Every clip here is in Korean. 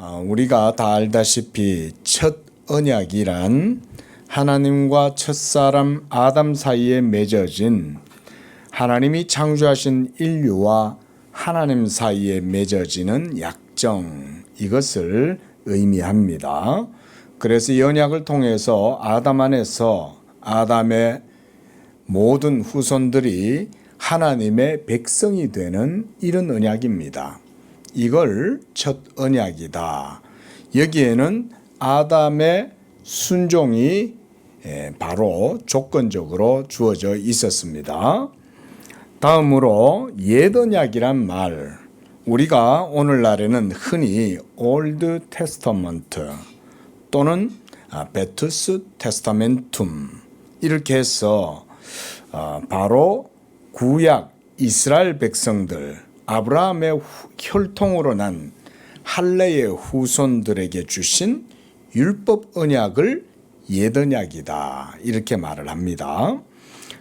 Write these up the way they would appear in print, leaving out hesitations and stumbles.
우리가 다 알다시피 첫 언약이란 하나님과 첫사람 아담 사이에 맺어진 하나님이 창조하신 인류와 하나님 사이에 맺어지는 약정, 이것을 의미합니다. 그래서 이 언약을 통해서 아담 안에서 아담의 모든 후손들이 하나님의 백성이 되는 이런 언약입니다. 이걸 첫 언약이다. 여기에는 아담의 순종이 바로 조건적으로 주어져 있었습니다. 다음으로 옛 언약이란 말, 우리가 오늘날에는 흔히 올드 테스터먼트 또는 베투스 테스타멘툼 이렇게 해서 바로 구약 이스라엘 백성들, 아브라함의 혈통으로 난 할례의 후손들에게 주신 율법 언약을 옛 언약이다, 이렇게 말을 합니다.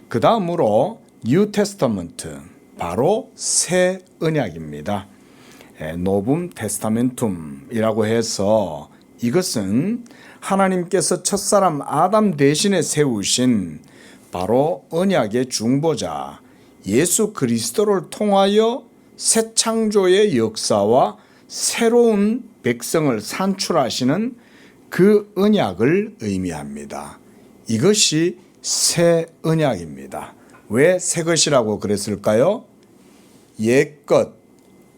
그 다음으로 뉴 테스터먼트, 바로 새 언약입니다. 노붐 테스타멘툼이라고 해서 이것은 하나님께서 첫사람 아담 대신에 세우신 바로 언약의 중보자 예수 그리스도를 통하여 새 창조의 역사와 새로운 백성을 산출하시는 그 언약을 의미합니다. 이것이 새 언약입니다. 왜 새 것이라고 그랬을까요? 옛것,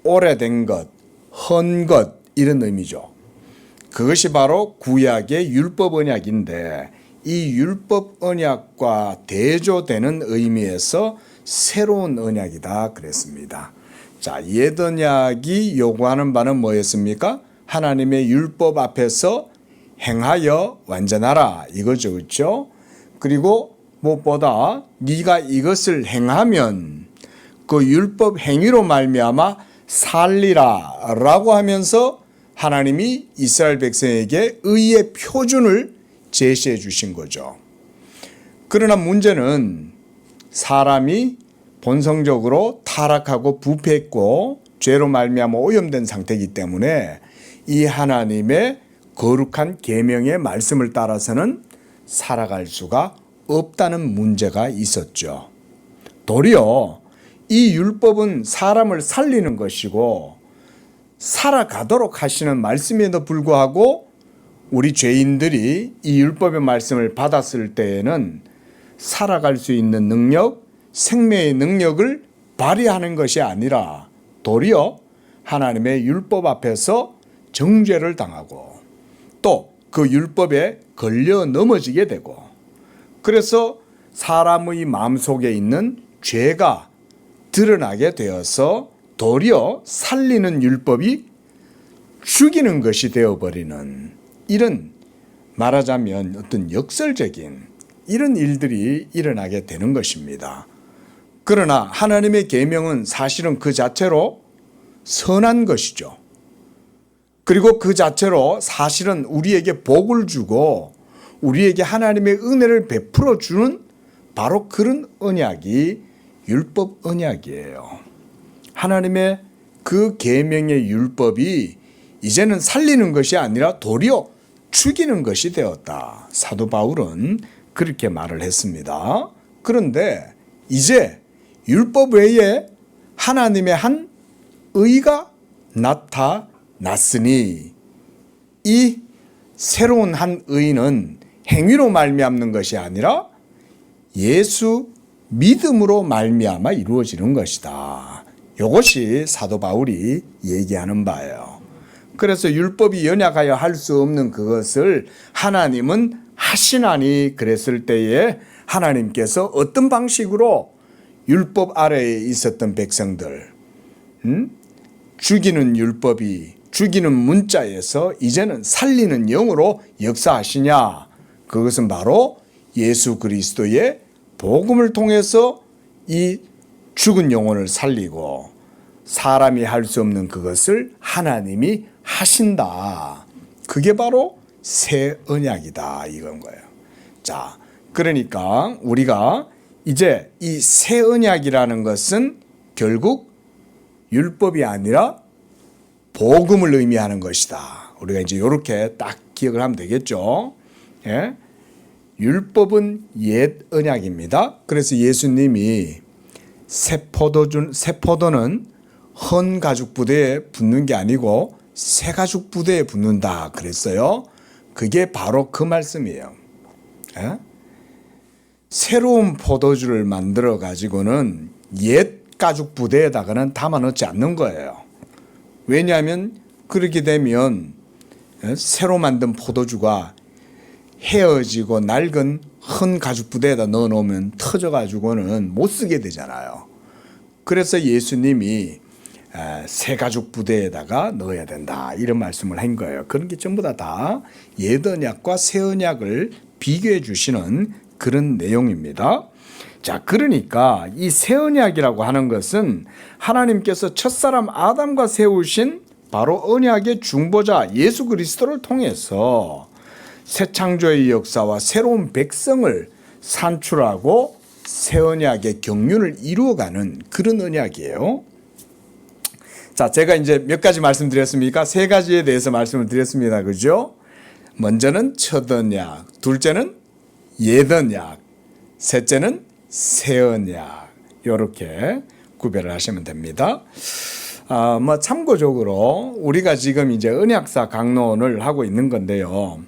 오래된 것, 헌 것, 이런 의미죠. 그것이 바로 구약의 율법 언약인데 이 율법 언약과 대조되는 의미에서 새로운 언약이다 그랬습니다. 자, 옛 언약이 요구하는 바는 뭐였습니까? 하나님의 율법 앞에서 행하여 완전하라, 이거죠, 그렇죠? 그리고 무엇보다 네가 이것을 행하면 그 율법 행위로 말미암아 살리라 라고 하면서 하나님이 이스라엘 백성에게 의의 표준을 제시해 주신 거죠. 그러나 문제는 사람이 본성적으로 타락하고 부패했고 죄로 말미암아 오염된 상태이기 때문에 이 하나님의 거룩한 계명의 말씀을 따라서는 살아갈 수가 없다는 문제가 있었죠. 도리어 이 율법은 사람을 살리는 것이고 살아가도록 하시는 말씀에도 불구하고 우리 죄인들이 이 율법의 말씀을 받았을 때에는 살아갈 수 있는 능력, 생명의 능력을 발휘하는 것이 아니라 도리어 하나님의 율법 앞에서 정죄를 당하고 또 그 율법에 걸려 넘어지게 되고, 그래서 사람의 마음속에 있는 죄가 드러나게 되어서 도리어 살리는 율법이 죽이는 것이 되어버리는, 이런 말하자면 어떤 역설적인 이런 일들이 일어나게 되는 것입니다. 그러나 하나님의 계명은 사실은 그 자체로 선한 것이죠. 그리고 그 자체로 사실은 우리에게 복을 주고 우리에게 하나님의 은혜를 베풀어 주는 바로 그런 언약이 율법 언약이에요. 하나님의 그 계명의 율법이 이제는 살리는 것이 아니라 도리어 죽이는 것이 되었다. 사도 바울은 그렇게 말을 했습니다. 그런데 이제 율법 외에 하나님의 한 의가 나타났으니 이 새로운 한 의는 행위로 말미암는 것이 아니라 예수 믿음으로 말미암아 이루어지는 것이다. 이것이 사도 바울이 얘기하는 바예요. 그래서 율법이 연약하여 할 수 없는 그것을 하나님은 하시나니 그랬을 때에 하나님께서 어떤 방식으로 율법 아래에 있었던 백성들, 죽이는 율법이 죽이는 문자에서 이제는 살리는 영으로 역사하시냐? 그것은 바로 예수 그리스도의 복음을 통해서 이 죽은 영혼을 살리고 사람이 할 수 없는 그것을 하나님이 하신다. 그게 바로 새 언약이다, 이건 거예요. 자, 그러니까 우리가 이제 이 새 언약이라는 것은 결국 율법이 아니라 복음을 의미하는 것이다. 우리가 이제 이렇게 딱 기억을 하면 되겠죠. 예? 율법은 옛 언약입니다. 그래서 예수님이 새 포도는 헌 가죽 부대에 붓는 게 아니고 새 가죽 부대에 붓는다 그랬어요. 그게 바로 그 말씀이에요. 예? 새로운 포도주를 만들어 가지고는 옛 가죽 부대에다가는 담아 넣지 않는 거예요. 왜냐하면 그렇게 되면 새로 만든 포도주가 헤어지고 낡은 헌 가죽 부대에다 넣어 놓으면 터져 가지고는 못 쓰게 되잖아요. 그래서 예수님이 새 가죽 부대에다가 넣어야 된다 이런 말씀을 한 거예요. 그런 게 전부 다 옛 언약과 새 언약을 비교해 주시는 그런 내용입니다. 자, 그러니까 이 새 언약이라고 하는 것은 하나님께서 첫사람 아담과 세우신 바로 언약의 중보자 예수 그리스도를 통해서 새 창조의 역사와 새로운 백성을 산출하고 새 언약의 경륜을 이루어가는 그런 언약이에요. 자, 제가 이제 몇 가지 말씀드렸습니까? 세 가지에 대해서 말씀을 드렸습니다. 그죠? 먼저는 첫 언약, 둘째는 옛 언약, 셋째는 새 언약. 이렇게 구별을 하시면 됩니다. 참고적으로 우리가 지금 이제 언약사 강론을 하고 있는 건데요.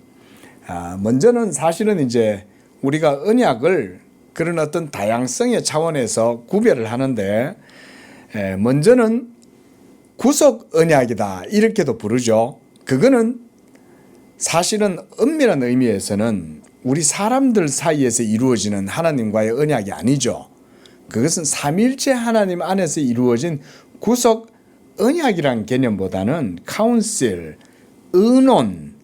먼저는 사실은 이제 우리가 언약을 그런 어떤 다양성의 차원에서 구별을 하는데, 먼저는 구속 언약이다 이렇게도 부르죠. 그거는 사실은 엄밀한 의미에서는 우리 사람들 사이에서 이루어지는 하나님과의 언약이 아니죠. 그것은 삼위일체 하나님 안에서 이루어진 구속 언약이란 개념보다는 카운슬, 의논,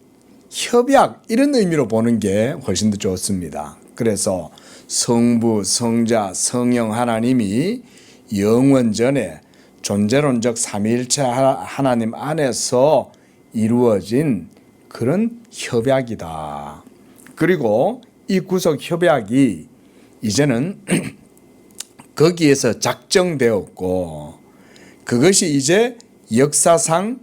협약 이런 의미로 보는 게 훨씬 더 좋습니다. 그래서 성부, 성자, 성령 하나님이 영원 전에 존재론적 삼위일체 하나님 안에서 이루어진 그런 협약이다. 그리고 이 구속 협약이 이제는 거기에서 작정되었고 그것이 이제 역사상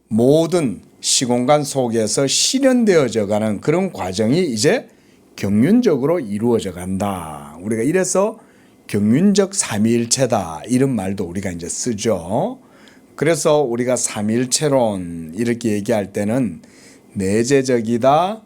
모든 시공간 속에서 실현되어져 가는 그런 과정이 이제 경륜적으로 이루어져 간다. 우리가 이래서 경륜적 삼위일체다 이런 말도 우리가 이제 쓰죠. 그래서 우리가 삼위일체론 이렇게 얘기할 때는 내재적이다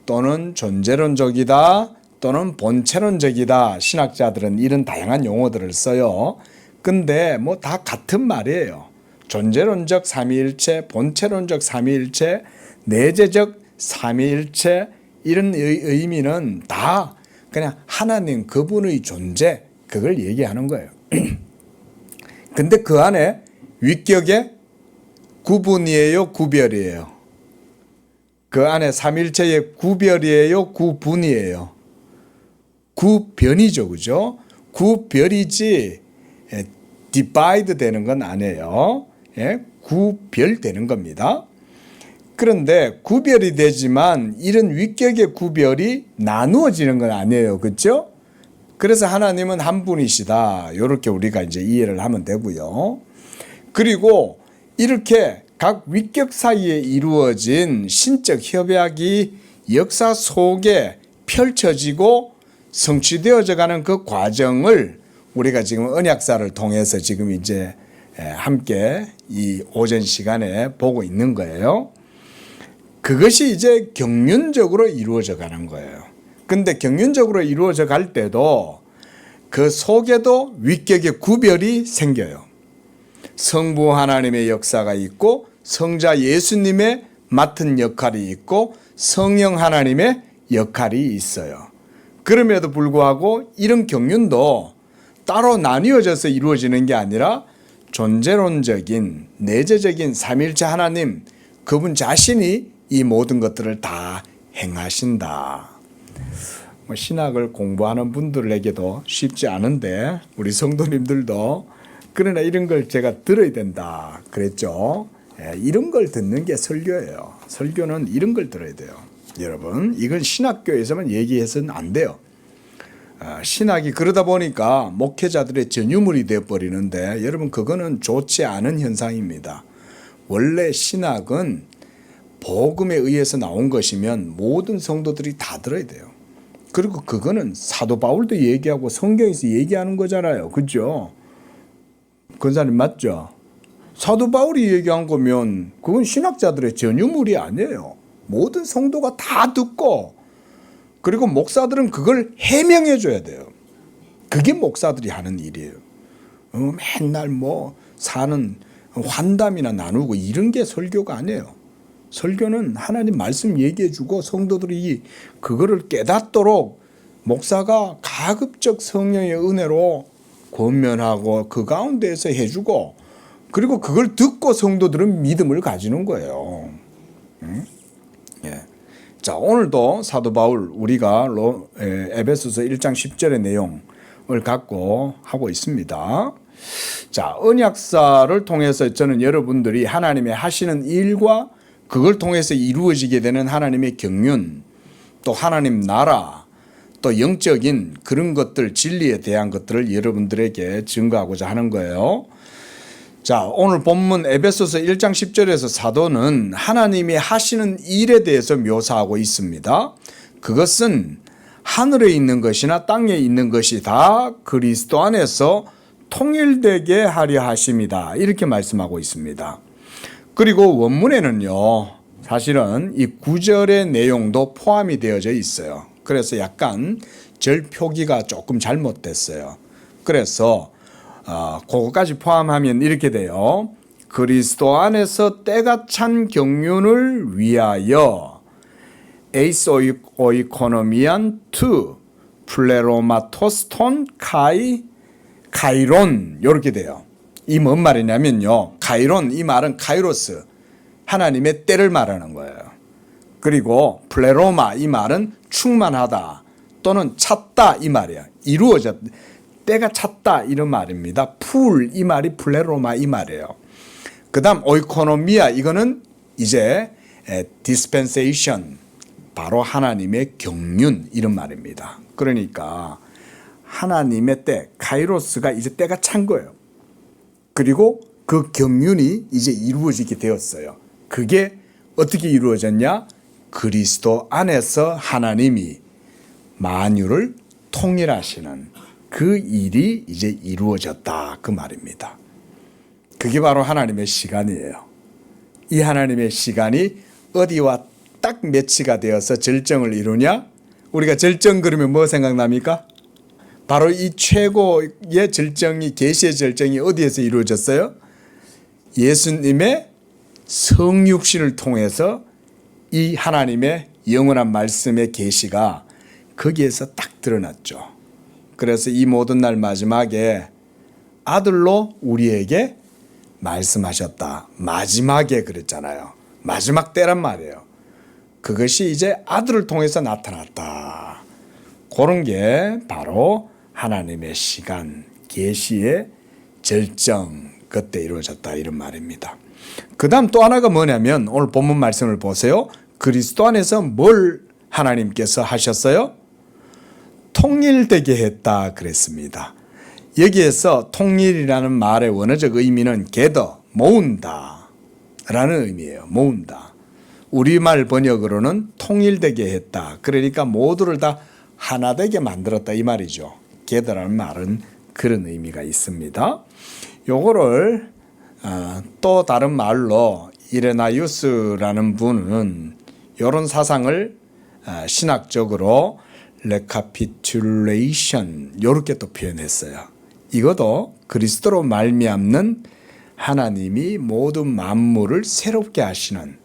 또는 존재론적이다 또는 본체론적이다. 신학자들은 이런 다양한 용어들을 써요. 근데 뭐 다 같은 말이에요. 존재론적 삼위일체, 본체론적 삼위일체, 내재적 삼위일체 이런 의미는 다 그냥 하나님 그분의 존재 그걸 얘기하는 거예요. 근데 그 안에 위격의 구분이에요, 구별이에요? 그 안에 삼일체의 구별이에요, 구분이에요? 구변이죠, 그죠? 구별이지 divide 되는 건 아니에요. 예? 구별되는 겁니다. 그런데 구별이 되지만 이런 위격의 구별이 나누어지는 건 아니에요, 그렇죠? 그래서 하나님은 한 분이시다. 이렇게 우리가 이제 이해를 하면 되고요. 그리고 이렇게 각 위격 사이에 이루어진 신적 협약이 역사 속에 펼쳐지고 성취되어져 가는 그 과정을 우리가 지금 언약사를 통해서 지금 이제 함께 이 오전 시간에 보고 있는 거예요. 그것이 이제 경륜적으로 이루어져 가는 거예요. 근데 경륜적으로 이루어져 갈 때도 그 속에도 위격의 구별이 생겨요. 성부 하나님의 역사가 있고 성자 예수님의 맡은 역할이 있고 성령 하나님의 역할이 있어요. 그럼에도 불구하고 이런 경륜도 따로 나뉘어져서 이루어지는 게 아니라 존재론적인 내재적인 삼일체 하나님 그분 자신이 이 모든 것들을 다 행하신다. 신학을 공부하는 분들에게도 쉽지 않은데 우리 성도님들도 그러나 이런 걸 제가 들어야 된다 그랬죠. 이런 걸 듣는 게 설교예요. 설교는 이런 걸 들어야 돼요. 여러분 이건 신학교에서만 얘기해서는 안 돼요. 신학이 그러다 보니까 목회자들의 전유물이 되어버리는데 여러분 그거는 좋지 않은 현상입니다. 원래 신학은 복음에 의해서 나온 것이면 모든 성도들이 다 들어야 돼요. 그리고 그거는 사도 바울도 얘기하고 성경에서 얘기하는 거잖아요. 그죠? 권사님 맞죠? 사도 바울이 얘기한 거면 그건 신학자들의 전유물이 아니에요. 모든 성도가 다 듣고 그리고 목사들은 그걸 해명해 줘야 돼요. 그게 목사들이 하는 일이에요. 맨날 뭐 사는 환담이나 나누고 이런 게 설교가 아니에요. 설교는 하나님 말씀 얘기해 주고 성도들이 그거를 깨닫도록 목사가 가급적 성령의 은혜로 권면하고 그 가운데에서 해주고 그리고 그걸 듣고 성도들은 믿음을 가지는 거예요. 예. 자, 오늘도 사도 바울 우리가 에베소서 1장 10절의 내용을 갖고 하고 있습니다. 자, 언약사를 통해서 저는 여러분들이 하나님의 하시는 일과 그걸 통해서 이루어지게 되는 하나님의 경륜, 또 하나님 나라, 또 영적인 그런 것들, 진리에 대한 것들을 여러분들에게 증거하고자 하는 거예요. 자, 오늘 본문 에베소서 1장 10절에서 사도는 하나님이 하시는 일에 대해서 묘사하고 있습니다. 그것은 하늘에 있는 것이나 땅에 있는 것이 다 그리스도 안에서 통일되게 하려 하심이다. 이렇게 말씀하고 있습니다. 그리고 원문에는요, 사실은 이 9절의 내용도 포함이 되어져 있어요. 그래서 약간 절 표기가 조금 잘못됐어요. 그래서 그거까지 포함하면 이렇게 돼요. 그리스도 안에서 때가 찬 경륜을 위하여 에이스 오이코노미안 투 플레로마토스톤 카이론 이렇게 돼요. 이 뭔 말이냐면요. 카이론 이 말은 카이로스 하나님의 때를 말하는 거예요. 그리고 플레로마 이 말은 충만하다 또는 찼다 이 말이에요. 이루어졌다. 때가 찼다 이런 말입니다. 풀 이 말이 플레로마 이 말이에요. 그 다음 오이코노미아 이거는 이제 디스펜세이션 바로 하나님의 경륜 이런 말입니다. 그러니까 하나님의 때 카이로스가 이제 때가 찬 거예요. 그리고 그 경륜이 이제 이루어지게 되었어요. 그게 어떻게 이루어졌냐? 그리스도 안에서 하나님이 만유를 통일하시는 그 일이 이제 이루어졌다 그 말입니다. 그게 바로 하나님의 시간이에요. 이 하나님의 시간이 어디와 딱 매치가 되어서 절정을 이루냐? 우리가 절정 그러면 뭐 생각납니까? 바로 이 최고의 절정이 계시의 절정이 어디에서 이루어졌어요? 예수님의 성육신을 통해서 이 하나님의 영원한 말씀의 계시가 거기에서 딱 드러났죠. 그래서 이 모든 날 마지막에 아들로 우리에게 말씀하셨다. 마지막에 그랬잖아요. 마지막 때란 말이에요. 그것이 이제 아들을 통해서 나타났다. 그런 게 바로 하나님의 시간, 계시의 절정 그때 이루어졌다 이런 말입니다. 그 다음 또 하나가 뭐냐면 오늘 본문 말씀을 보세요. 그리스도 안에서 뭘 하나님께서 하셨어요? 통일되게 했다 그랬습니다. 여기에서 통일이라는 말의 원어적 의미는 gather, 모은다 라는 의미예요. 모은다. 우리말 번역으로는 통일되게 했다. 그러니까 모두를 다 하나 되게 만들었다 이 말이죠. gather라는 말은 그런 의미가 있습니다. 요거를 또 다른 말로 이레나이우스라는 분은 이런 사상을 신학적으로 레카피툴레이션 이렇게 또 표현했어요. 이것도 그리스도로 말미암는 하나님이 모든 만물을 새롭게 하시는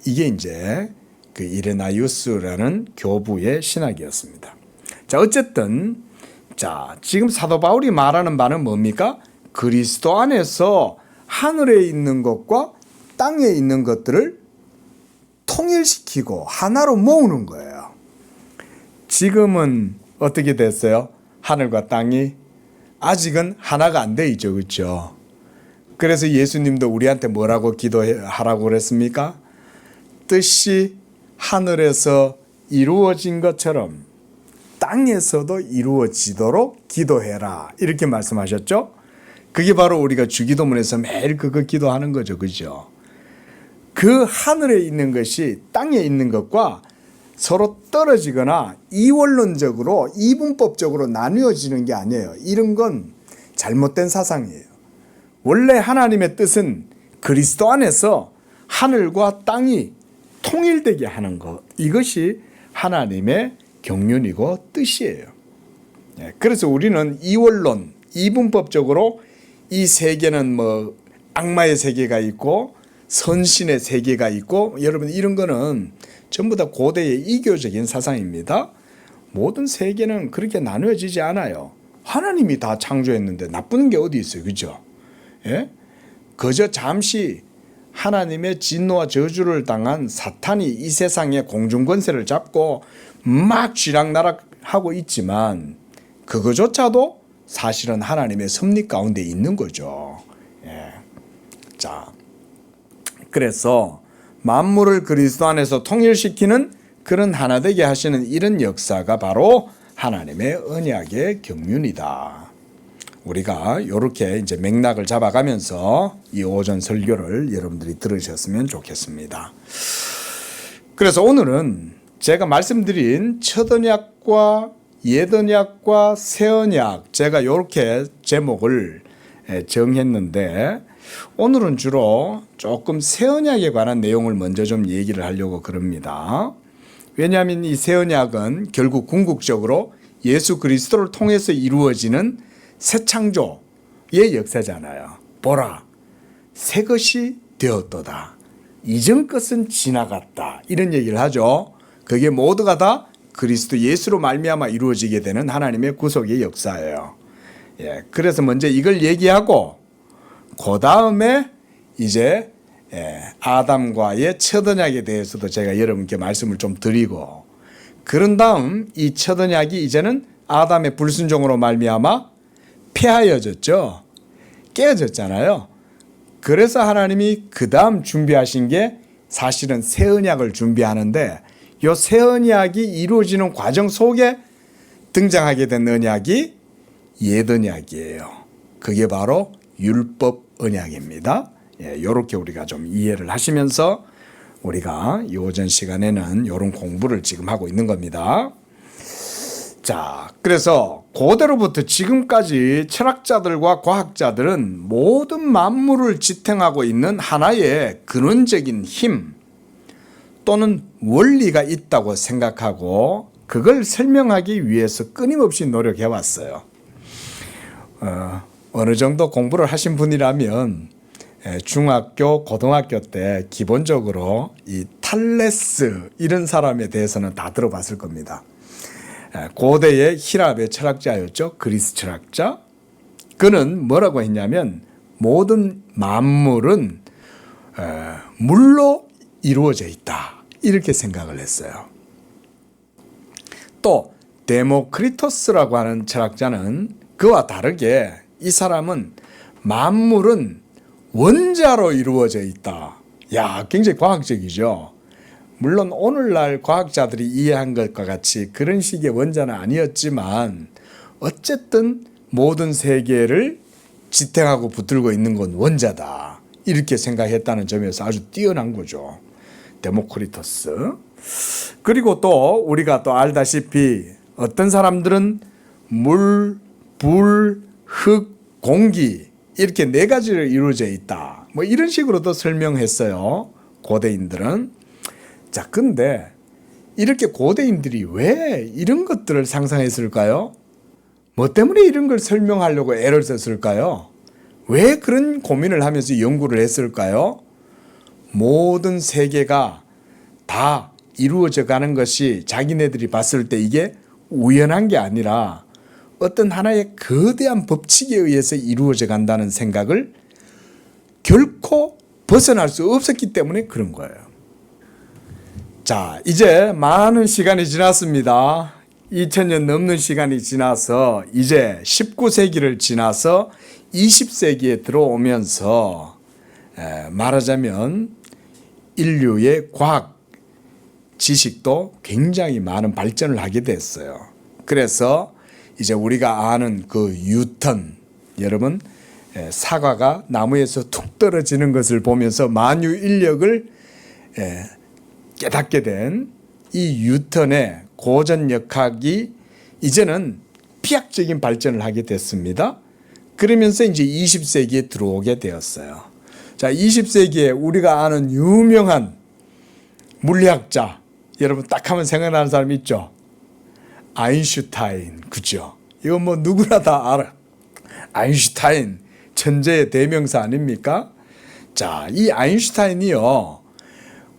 이게 이제 그 이레나이우스라는 교부의 신학이었습니다. 자, 어쨌든 자, 지금 사도 바울이 말하는 바는 뭡니까? 그리스도 안에서 하늘에 있는 것과 땅에 있는 것들을 통일시키고 하나로 모으는 거예요. 지금은 어떻게 됐어요? 하늘과 땅이 아직은 하나가 안 돼 있죠. 그렇죠? 그래서 예수님도 우리한테 뭐라고 기도하라고 그랬습니까? 뜻이 하늘에서 이루어진 것처럼 땅에서도 이루어지도록 기도해라. 이렇게 말씀하셨죠? 그게 바로 우리가 주기도문에서 매일 그거 기도하는 거죠. 그죠? 그 하늘에 있는 것이 땅에 있는 것과 서로 떨어지거나 이원론적으로 이분법적으로 나누어지는 게 아니에요. 이런 건 잘못된 사상이에요. 원래 하나님의 뜻은 그리스도 안에서 하늘과 땅이 통일되게 하는 것, 이것이 하나님의 경륜이고 뜻이에요. 그래서 우리는 이원론, 이분법적으로 이 세계는 뭐 악마의 세계가 있고 선신의 세계가 있고, 여러분 이런 거는 전부 다 고대의 이교적인 사상입니다. 모든 세계는 그렇게 나누어지지 않아요. 하나님이 다 창조했는데 나쁜 게 어디 있어요, 그죠? 예? 그저 잠시 하나님의 진노와 저주를 당한 사탄이 이 세상의 공중권세를 잡고 막 쥐락나락하고 있지만 그거조차도 사실은 하나님의 섭리 가운데 있는 거죠. 예. 자, 그래서 만물을 그리스도 안에서 통일시키는 그런 하나 되게 하시는 이런 역사가 바로 하나님의 언약의 경륜이다. 우리가 이렇게 이제 맥락을 잡아가면서 이 오전 설교를 여러분들이 들으셨으면 좋겠습니다. 그래서 오늘은 제가 말씀드린 첫 언약과 옛 언약과 새 언약, 제가 이렇게 제목을 정했는데 오늘은 주로 조금 새 언약에 관한 내용을 먼저 좀 얘기를 하려고 그럽니다. 왜냐하면 이 새 언약은 결국 궁극적으로 예수 그리스도를 통해서 이루어지는 새 창조의 역사잖아요. 보라, 새 것이 되었도다. 이전 것은 지나갔다. 이런 얘기를 하죠. 그게 모두가 다 그리스도 예수로 말미암아 이루어지게 되는 하나님의 구속의 역사예요. 예, 그래서 먼저 이걸 얘기하고 그 다음에 이제 아담과의 첫 언약에 대해서도 제가 여러분께 말씀을 좀 드리고, 그런 다음 이 첫 언약이 이제는 아담의 불순종으로 말미암아 폐하여졌죠. 깨어졌잖아요. 그래서 하나님이 그 다음 준비하신 게 사실은 새 언약을 준비하는데, 이 새 언약이 이루어지는 과정 속에 등장하게 된 언약이 옛 언약이에요. 그게 바로 율법 언약입니다. 이렇게 우리가 좀 이해를 하시면서 우리가 이 오전 시간에는 이런 공부를 지금 하고 있는 겁니다. 자, 그래서 고대로부터 지금까지 철학자들과 과학자들은 모든 만물을 지탱하고 있는 하나의 근원적인 힘 또는 원리가 있다고 생각하고 그걸 설명하기 위해서 끊임없이 노력해 왔어요. 어느 정도 공부를 하신 분이라면 중학교, 고등학교 때 기본적으로 이 탈레스 이런 사람에 대해서는 다 들어봤을 겁니다. 고대의 히랍의 철학자였죠. 그리스 철학자. 그는 뭐라고 했냐면 모든 만물은 물로 이루어져 있다. 이렇게 생각을 했어요. 또 데모크리토스라고 하는 철학자는 그와 다르게 이 사람은 만물은 원자로 이루어져 있다. 야, 굉장히 과학적이죠. 물론 오늘날 과학자들이 이해한 것과 같이 그런 식의 원자는 아니었지만 어쨌든 모든 세계를 지탱하고 붙들고 있는 건 원자다. 이렇게 생각했다는 점에서 아주 뛰어난 거죠. 데모크리토스. 그리고 또 우리가 또 알다시피 어떤 사람들은 물, 불, 흙, 공기 이렇게 네 가지로 이루어져 있다. 뭐 이런 식으로도 설명했어요. 고대인들은. 자, 근데 이렇게 고대인들이 왜 이런 것들을 상상했을까요? 뭐 때문에 이런 걸 설명하려고 애를 썼을까요? 왜 그런 고민을 하면서 연구를 했을까요? 모든 세계가 다 이루어져 가는 것이 자기네들이 봤을 때 이게 우연한 게 아니라 어떤 하나의 거대한 법칙에 의해서 이루어져 간다는 생각을 결코 벗어날 수 없었기 때문에 그런 거예요. 자, 이제 많은 시간이 지났습니다. 2000년 넘는 시간이 지나서 이제 19세기를 지나서 20세기에 들어오면서 말하자면 인류의 과학 지식도 굉장히 많은 발전을 하게 됐어요. 그래서 이제 우리가 아는 그 뉴턴, 여러분 사과가 나무에서 툭 떨어지는 것을 보면서 만유 인력을 깨닫게 된 이 뉴턴의 고전역학이 이제는 피학적인 발전을 하게 됐습니다. 그러면서 이제 20세기에 들어오게 되었어요. 자, 20세기에 우리가 아는 유명한 물리학자, 여러분 딱 하면 생각나는 사람 있죠? 아인슈타인, 그죠? 이거 뭐 누구나 다 알아. 아인슈타인, 천재의 대명사 아닙니까? 자, 이 아인슈타인이요,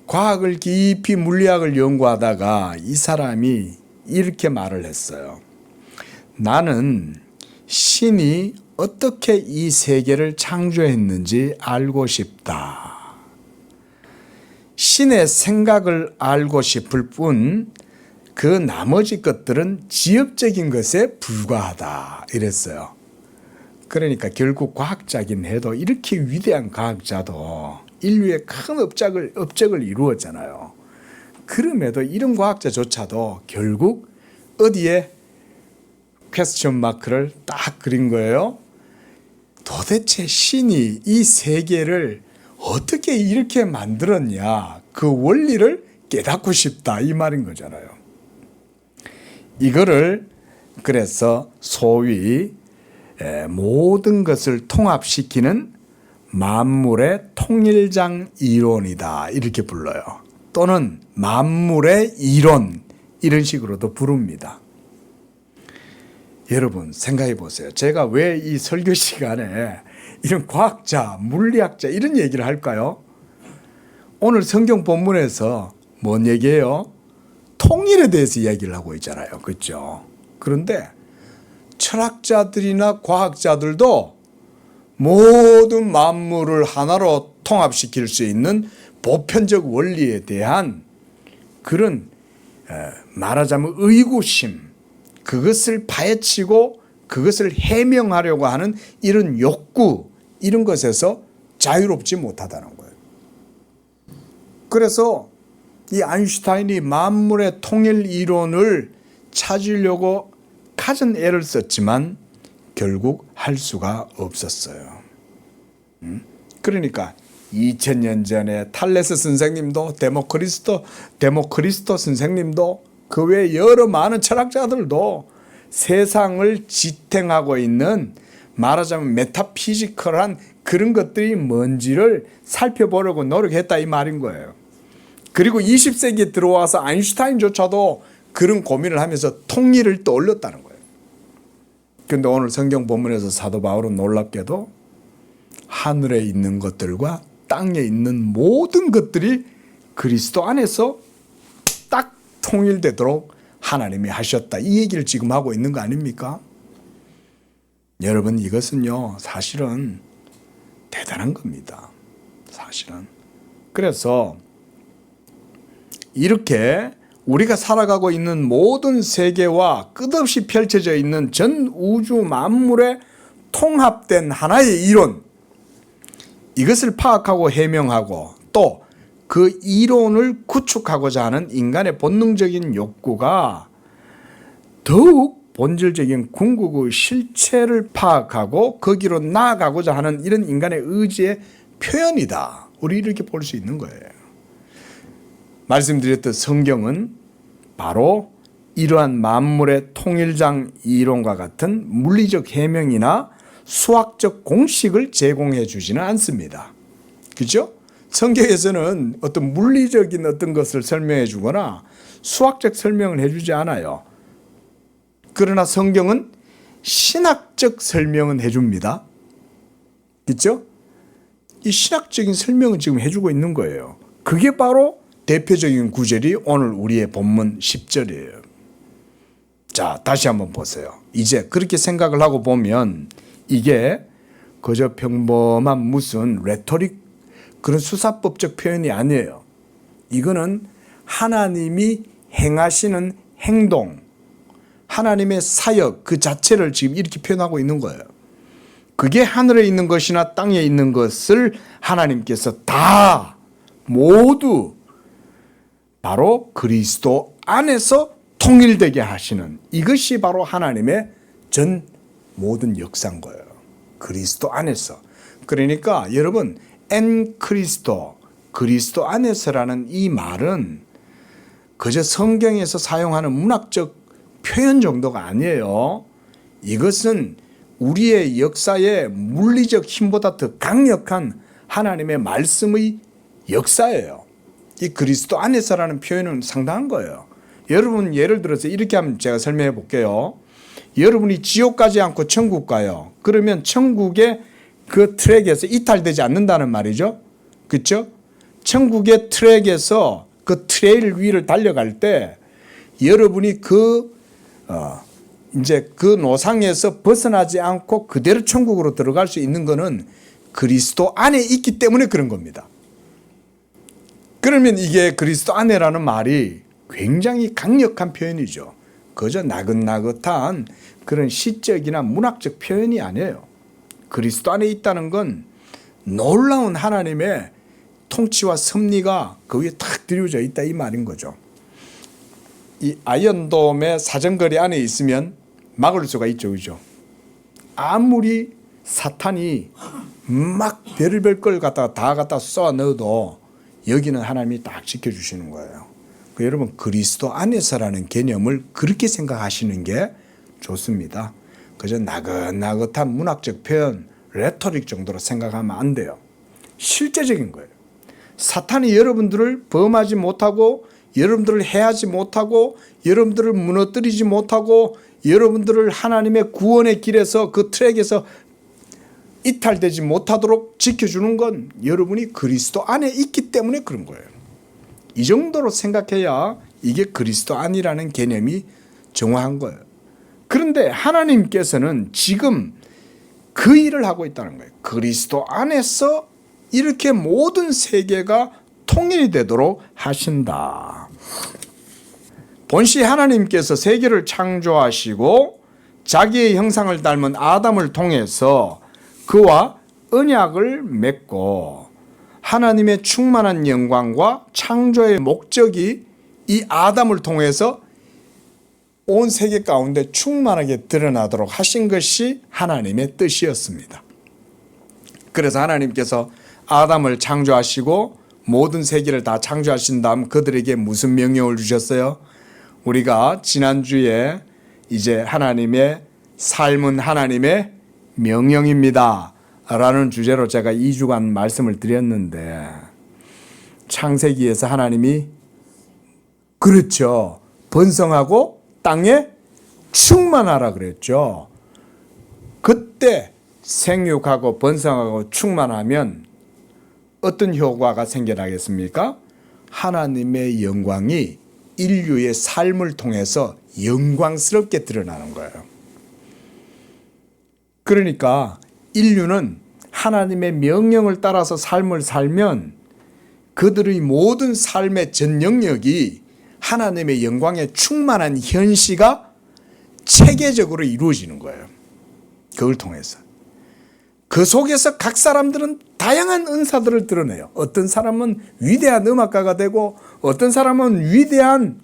과학을 깊이 물리학을 연구하다가 이 사람이 이렇게 말을 했어요. 나는 신이 어떻게 이 세계를 창조했는지 알고 싶다. 신의 생각을 알고 싶을 뿐 그 나머지 것들은 지엽적인 것에 불과하다 이랬어요. 그러니까 결국 과학자긴 해도 이렇게 위대한 과학자도 인류의 큰 업적을 이루었잖아요. 그럼에도 이런 과학자조차도 결국 어디에 퀘스천 마크를 딱 그린 거예요. 도대체 신이 이 세계를 어떻게 이렇게 만들었냐, 그 원리를 깨닫고 싶다 이 말인 거잖아요. 이거를 그래서 소위 모든 것을 통합시키는 만물의 통일장 이론이다 이렇게 불러요. 또는 만물의 이론 이런 식으로도 부릅니다. 여러분 생각해 보세요. 제가 왜 이 설교 시간에 이런 과학자, 물리학자 이런 얘기를 할까요? 오늘 성경 본문에서 뭔 얘기예요? 통일에 대해서 얘기를 하고 있잖아요. 그렇죠? 그런데 철학자들이나 과학자들도 모든 만물을 하나로 통합시킬 수 있는 보편적 원리에 대한 그런 말하자면 의구심, 그것을 파헤치고 그것을 해명하려고 하는 이런 욕구, 이런 것에서 자유롭지 못하다는 거예요. 그래서 이 아인슈타인이 만물의 통일 이론을 찾으려고 갖은 애를 썼지만 결국 할 수가 없었어요. 그러니까 2000년 전에 탈레스 선생님도 데모크리스토 선생님도 그 외 여러 많은 철학자들도 세상을 지탱하고 있는 말하자면 메타피지컬한 그런 것들이 뭔지를 살펴보려고 노력했다 이 말인 거예요. 그리고 20세기에 들어와서 아인슈타인조차도 그런 고민을 하면서 통일을 떠올렸다는 거예요. 그런데 오늘 성경 본문에서 사도 바울은 놀랍게도 하늘에 있는 것들과 땅에 있는 모든 것들이 그리스도 안에서 딱 통일되도록 하나님이 하셨다. 이 얘기를 지금 하고 있는 거 아닙니까? 여러분 이것은요 사실은 대단한 겁니다. 사실은. 그래서 이렇게 우리가 살아가고 있는 모든 세계와 끝없이 펼쳐져 있는 전 우주 만물의 통합된 하나의 이론, 이것을 파악하고 해명하고 또 그 이론을 구축하고자 하는 인간의 본능적인 욕구가 더욱 본질적인 궁극의 실체를 파악하고 거기로 나아가고자 하는 이런 인간의 의지의 표현이다. 우리 이렇게 볼 수 있는 거예요. 말씀드렸던 성경은 바로 이러한 만물의 통일장 이론과 같은 물리적 해명이나 수학적 공식을 제공해 주지는 않습니다. 그렇죠? 성경에서는 어떤 물리적인 어떤 것을 설명해 주거나 수학적 설명을 해 주지 않아요. 그러나 성경은 신학적 설명은 해 줍니다. 그렇죠? 이 신학적인 설명은 지금 해 주고 있는 거예요. 그게 바로 대표적인 구절이 오늘 우리의 본문 10절이에요. 자, 다시 한번 보세요. 이제 그렇게 생각을 하고 보면 이게 그저 평범한 무슨 레토릭 그런 수사법적 표현이 아니에요. 이거는 하나님이 행하시는 행동, 하나님의 사역 그 자체를 지금 이렇게 표현하고 있는 거예요. 그게 하늘에 있는 것이나 땅에 있는 것을 하나님께서 다 모두 바로 그리스도 안에서 통일되게 하시는, 이것이 바로 하나님의 전 모든 역사인 거예요. 그리스도 안에서. 그러니까 여러분 엔 크리스토, 그리스도 안에서라는 이 말은 그저 성경에서 사용하는 문학적 표현 정도가 아니에요. 이것은 우리의 역사의 물리적 힘보다 더 강력한 하나님의 말씀의 역사예요. 이 그리스도 안에서라는 표현은 상당한 거예요. 여러분 예를 들어서 이렇게 하면 제가 설명해 볼게요. 여러분이 지옥 가지 않고 천국 가요. 그러면 천국의 그 트랙에서 이탈되지 않는다는 말이죠. 그렇죠? 천국의 트랙에서 그 트레일 위를 달려갈 때 여러분이 이제 그 노상에서 벗어나지 않고 그대로 천국으로 들어갈 수 있는 것은 그리스도 안에 있기 때문에 그런 겁니다. 그러면 이게 그리스도 안에라는 말이 굉장히 강력한 표현이죠. 그저 나긋나긋한 그런 시적이나 문학적 표현이 아니에요. 그리스도 안에 있다는 건 놀라운 하나님의 통치와 섭리가 그 위에 탁 드려져 있다 이 말인 거죠. 이 아이언돔의 사정거리 안에 있으면 막을 수가 있죠. 그죠? 아무리 사탄이 막 별별 걸 다 갖다 쏘아 넣어도 여기는 하나님이 딱 지켜주시는 거예요. 여러분 그리스도 안에서라는 개념을 그렇게 생각하시는 게 좋습니다. 그저 나긋나긋한 문학적 표현, 레토릭 정도로 생각하면 안 돼요. 실제적인 거예요. 사탄이 여러분들을 범하지 못하고 여러분들을 해하지 못하고 여러분들을 무너뜨리지 못하고 여러분들을 하나님의 구원의 길에서 그 트랙에서 이탈되지 못하도록 지켜주는 건 여러분이 그리스도 안에 있기 때문에 그런 거예요. 이 정도로 생각해야 이게 그리스도 안이라는 개념이 정확한 거예요. 그런데 하나님께서는 지금 그 일을 하고 있다는 거예요. 그리스도 안에서 이렇게 모든 세계가 통일이 되도록 하신다. 본시 하나님께서 세계를 창조하시고 자기의 형상을 닮은 아담을 통해서 그와 언약을 맺고 하나님의 충만한 영광과 창조의 목적이 이 아담을 통해서 온 세계 가운데 충만하게 드러나도록 하신 것이 하나님의 뜻이었습니다. 그래서 하나님께서 아담을 창조하시고 모든 세계를 다 창조하신 다음 그들에게 무슨 명령을 주셨어요? 우리가 지난주에 이제 하나님의 삶은 하나님의 명령입니다 라는 주제로 제가 2주간 말씀을 드렸는데 창세기에서 하나님이 그렇죠. 번성하고 땅에 충만하라 그랬죠. 그때 생육하고 번성하고 충만하면 어떤 효과가 생겨나겠습니까? 하나님의 영광이 인류의 삶을 통해서 영광스럽게 드러나는 거예요. 그러니까 인류는 하나님의 명령을 따라서 삶을 살면 그들의 모든 삶의 전 영역이 하나님의 영광에 충만한 현시가 체계적으로 이루어지는 거예요. 그걸 통해서. 그 속에서 각 사람들은 다양한 은사들을 드러내요. 어떤 사람은 위대한 음악가가 되고 어떤 사람은 위대한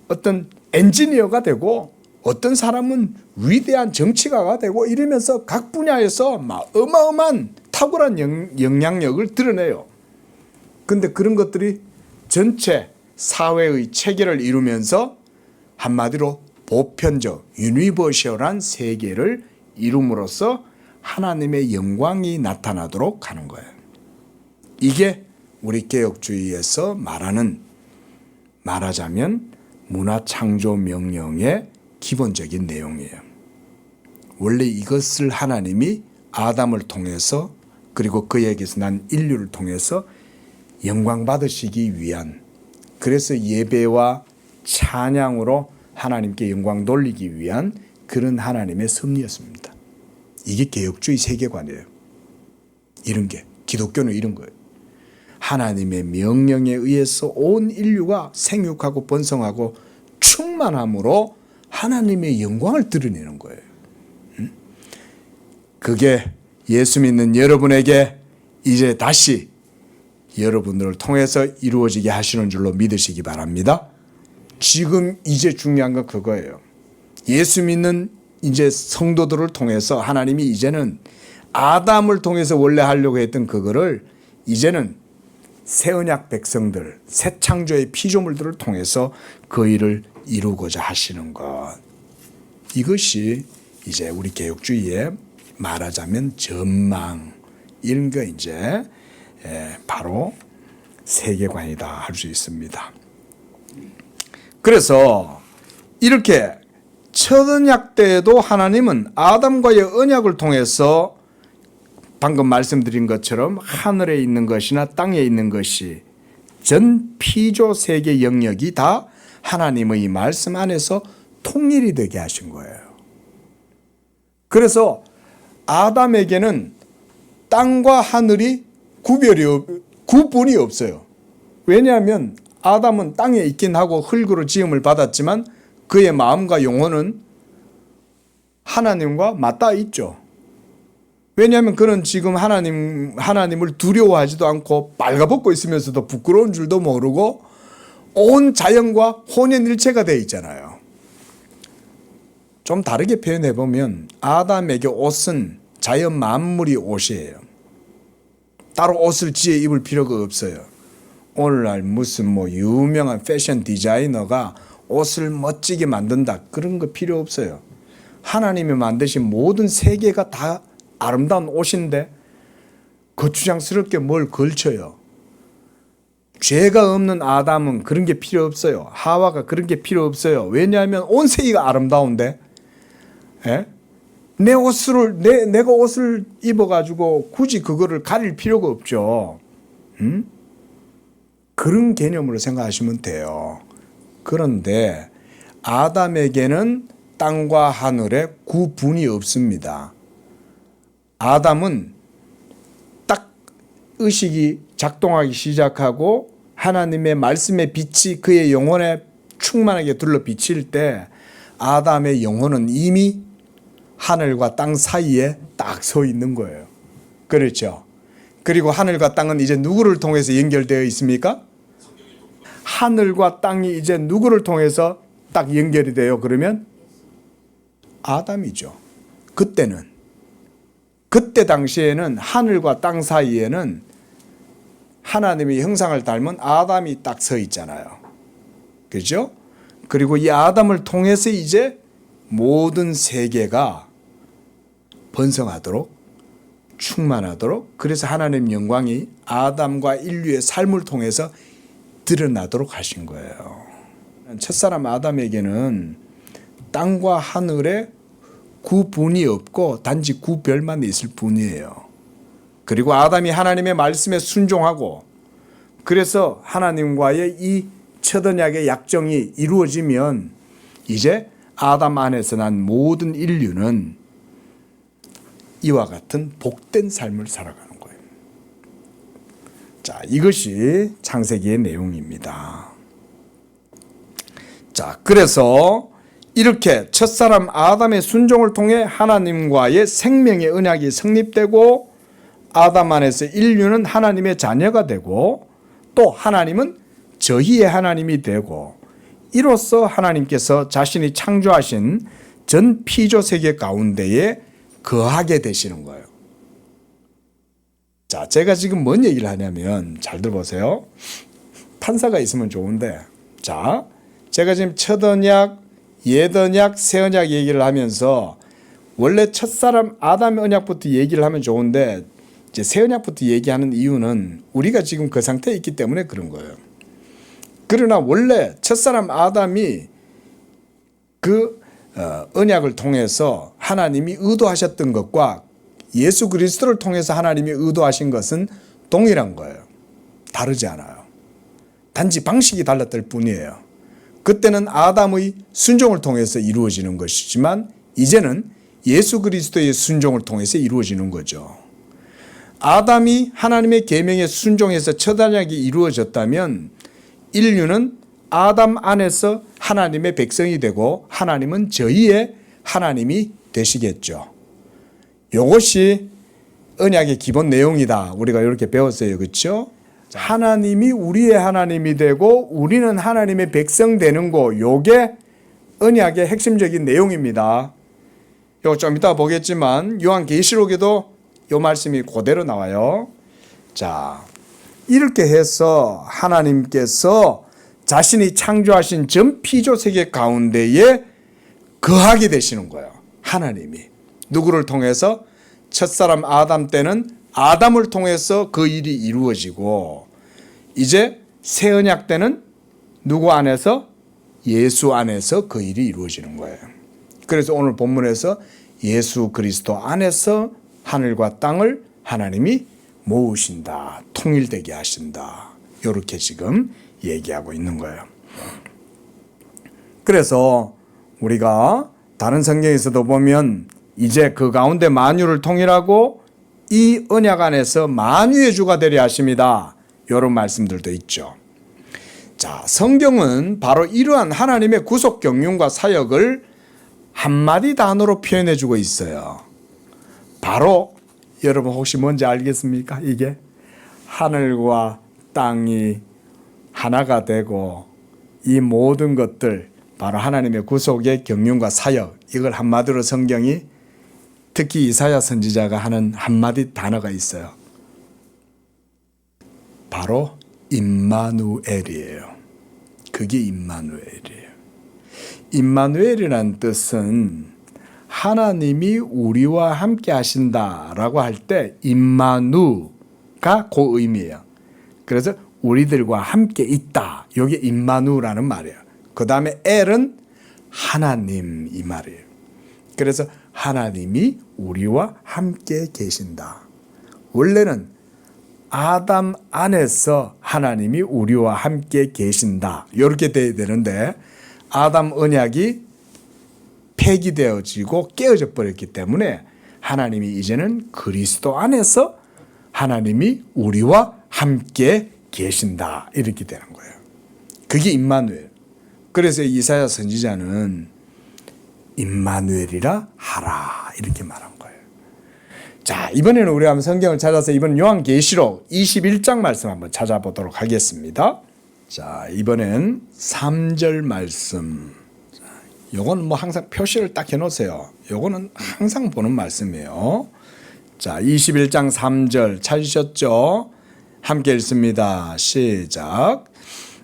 어떤 엔지니어가 되고 어떤 사람은 위대한 정치가가 되고 이러면서 각 분야에서 막 어마어마한 탁월한 영향력을 드러내요. 그런데 그런 것들이 전체 사회의 체계를 이루면서 한마디로 보편적 유니버셜한 세계를 이룸으로써 하나님의 영광이 나타나도록 하는 거예요. 이게 우리 개혁주의에서 말하자면 문화창조 명령의 기본적인 내용이에요. 원래 이것을 하나님이 아담을 통해서 그리고 그에게서 난 인류를 통해서 영광 받으시기 위한, 그래서 예배와 찬양으로 하나님께 영광 돌리기 위한 그런 하나님의 섭리였습니다. 이게 개혁주의 세계관이에요. 이런 게 기독교는 이런 거예요. 하나님의 명령에 의해서 온 인류가 생육하고 번성하고 충만함으로 하나님의 영광을 드러내는 거예요. 그게 예수 믿는 여러분에게 이제 다시 여러분들을 통해서 이루어지게 하시는 줄로 믿으시기 바랍니다. 지금 이제 중요한 건 그거예요. 예수 믿는 이제 성도들을 통해서 하나님이 이제는 아담을 통해서 원래 하려고 했던 그거를 이제는 새 언약 백성들, 새 창조의 피조물들을 통해서 그 일을 이루고자 하시는 것. 이것이 이제 우리 개혁주의의 말하자면 전망, 이런 거 이제 바로 세계관이다 할 수 있습니다. 그래서 이렇게 첫 언약 때에도 하나님은 아담과의 언약을 통해서 방금 말씀드린 것처럼 하늘에 있는 것이나 땅에 있는 것이 전 피조 세계 영역이 다 하나님의 말씀 안에서 통일이 되게 하신 거예요. 그래서 아담에게는 땅과 하늘이 구분이 없어요. 왜냐하면 아담은 땅에 있긴 하고 흙으로 지음을 받았지만 그의 마음과 영혼은 하나님과 맞닿아 있죠. 왜냐하면 그는 지금 하나님을 두려워하지도 않고 빨가벗고 있으면서도 부끄러운 줄도 모르고 온 자연과 혼연일체가 되어 있잖아요. 좀 다르게 표현해 보면 아담에게 옷은 자연 만물이 옷이에요. 따로 옷을 지어 입을 필요가 없어요. 오늘날 무슨 유명한 패션 디자이너가 옷을 멋지게 만든다, 그런 거 필요 없어요. 하나님이 만드신 모든 세계가 다 아름다운 옷인데 거추장스럽게 뭘 걸쳐요. 죄가 없는 아담은 그런 게 필요 없어요. 하와가 그런 게 필요 없어요. 왜냐하면 온 세계가 아름다운데, 내가 옷을 입어가지고 굳이 그거를 가릴 필요가 없죠. 그런 개념으로 생각하시면 돼요. 그런데 아담에게는 땅과 하늘에 구분이 없습니다. 아담은 딱 의식이 작동하기 시작하고 하나님의 말씀의 빛이 그의 영혼에 충만하게 둘러 비칠 때 아담의 영혼은 이미 하늘과 땅 사이에 딱 서 있는 거예요. 그렇죠? 그리고 하늘과 땅은 이제 누구를 통해서 연결되어 있습니까? 하늘과 땅이 이제 누구를 통해서 딱 연결이 돼요? 그러면 아담이죠. 그때 당시에는 하늘과 땅 사이에는 하나님의 형상을 닮은 아담이 딱 서 있잖아요. 그렇죠? 그리고 이 아담을 통해서 이제 모든 세계가 번성하도록 충만하도록, 그래서 하나님 영광이 아담과 인류의 삶을 통해서 드러나도록 하신 거예요. 첫사람 아담에게는 땅과 하늘에 구분이 없고 단지 구별만 있을 뿐이에요. 그리고 아담이 하나님의 말씀에 순종하고, 그래서 하나님과의 이 첫 언약의 약정이 이루어지면 이제 아담 안에서 난 모든 인류는 이와 같은 복된 삶을 살아가는 거예요. 자, 이것이 창세기의 내용입니다. 자, 그래서 이렇게 첫사람 아담의 순종을 통해 하나님과의 생명의 언약이 성립되고 아담 안에서 인류는 하나님의 자녀가 되고 또 하나님은 저희의 하나님이 되고 이로써 하나님께서 자신이 창조하신 전 피조 세계 가운데에 거하게 되시는 거예요. 자, 제가 지금 뭔 얘기를 하냐면 잘 들어보세요. 판사가 있으면 좋은데, 자, 제가 지금 첫 언약, 옛 언약, 새 언약 얘기를 하면서 원래 첫사람 아담의 언약부터 얘기를 하면 좋은데 이제 새 언약부터 얘기하는 이유는 우리가 지금 그 상태에 있기 때문에 그런 거예요. 그러나 원래 첫사람 아담이 그 언약을 통해서 하나님이 의도하셨던 것과 예수 그리스도를 통해서 하나님이 의도하신 것은 동일한 거예요. 다르지 않아요. 단지 방식이 달랐을 뿐이에요. 그때는 아담의 순종을 통해서 이루어지는 것이지만 이제는 예수 그리스도의 순종을 통해서 이루어지는 거죠. 아담이 하나님의 계명에 순종해서 첫 언약이 이루어졌다면 인류는 아담 안에서 하나님의 백성이 되고 하나님은 저희의 하나님이 되시겠죠. 이것이 언약의 기본 내용이다. 우리가 이렇게 배웠어요. 그렇죠? 하나님이 우리의 하나님이 되고 우리는 하나님의 백성 되는 거, 요게 언약의 핵심적인 내용입니다. 이거 좀 이따 보겠지만 요한계시록에도 요 말씀이 그대로 나와요. 자, 이렇게 해서 하나님께서 자신이 창조하신 전 피조 세계 가운데에 거하게 되시는 거예요. 하나님이. 누구를 통해서? 첫사람 아담 때는 아담을 통해서 그 일이 이루어지고, 이제 새 언약 때는 누구 안에서? 예수 안에서 그 일이 이루어지는 거예요. 그래서 오늘 본문에서 예수 그리스도 안에서 하늘과 땅을 하나님이 모으신다, 통일되게 하신다, 이렇게 지금 얘기하고 있는 거예요. 그래서 우리가 다른 성경에서도 보면 이제 그 가운데 만유를 통일하고 이 언약 안에서 만유의 주가 되려 하십니다, 이런 말씀들도 있죠. 자, 성경은 바로 이러한 하나님의 구속 경륜과 사역을 한마디 단어로 표현해 주고 있어요. 바로 여러분 혹시 뭔지 알겠습니까? 이게 하늘과 땅이 하나가 되고 이 모든 것들, 바로 하나님의 구속의 경륜과 사역, 이걸 한마디로 성경이, 특히 이사야 선지자가 하는 한마디 단어가 있어요. 바로 임마누엘이에요. 그게 임마누엘이에요. 임마누엘이라는 뜻은 하나님이 우리와 함께 하신다라고 할 때 임마누가 그 의미예요. 그래서 우리들과 함께 있다, 이게 임마누라는 말이에요. 그 다음에 엘은 하나님, 이 말이에요. 그래서 하나님이 우리와 함께 계신다. 원래는 아담 안에서 하나님이 우리와 함께 계신다, 이렇게 돼야 되는데 아담 언약이 폐기되어지고 깨어져 버렸기 때문에 하나님이 이제는 그리스도 안에서 하나님이 우리와 함께 계신다, 이렇게 되는 거예요. 그게 임마누엘. 그래서 이사야 선지자는 임마누엘이라 하라, 이렇게 말한 거예요. 자, 이번에는 우리가 한번 성경을 찾아서 이번 요한계시록 21장 말씀 한번 찾아보도록 하겠습니다. 자, 이번엔 3절 말씀. 요거는 뭐 항상 표시를 딱 해놓으세요. 요거는 항상 보는 말씀이에요. 자, 21장 3절 찾으셨죠? 함께 읽습니다. 시작.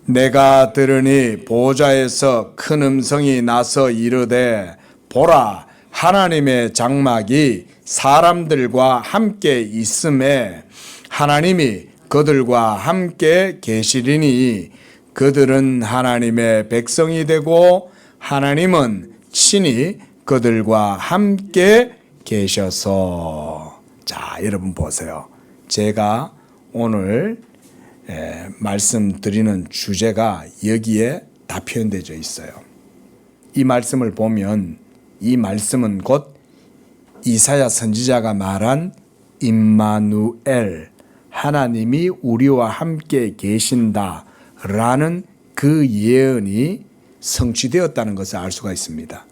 내가 들으니 보좌에서 큰 음성이 나서 이르되 보라, 하나님의 장막이 사람들과 함께 있음에 하나님이 그들과 함께 계시리니 그들은 하나님의 백성이 되고 하나님은 친히 그들과 함께 계셔서. 자, 여러분 보세요. 제가 오늘 말씀드리는 주제가 여기에 다 표현되어 있어요. 이 말씀을 보면 이 말씀은 곧 이사야 선지자가 말한 임마누엘, 하나님이 우리와 함께 계신다라는 그 예언이 성취되었다는 것을 알 수가 있습니다.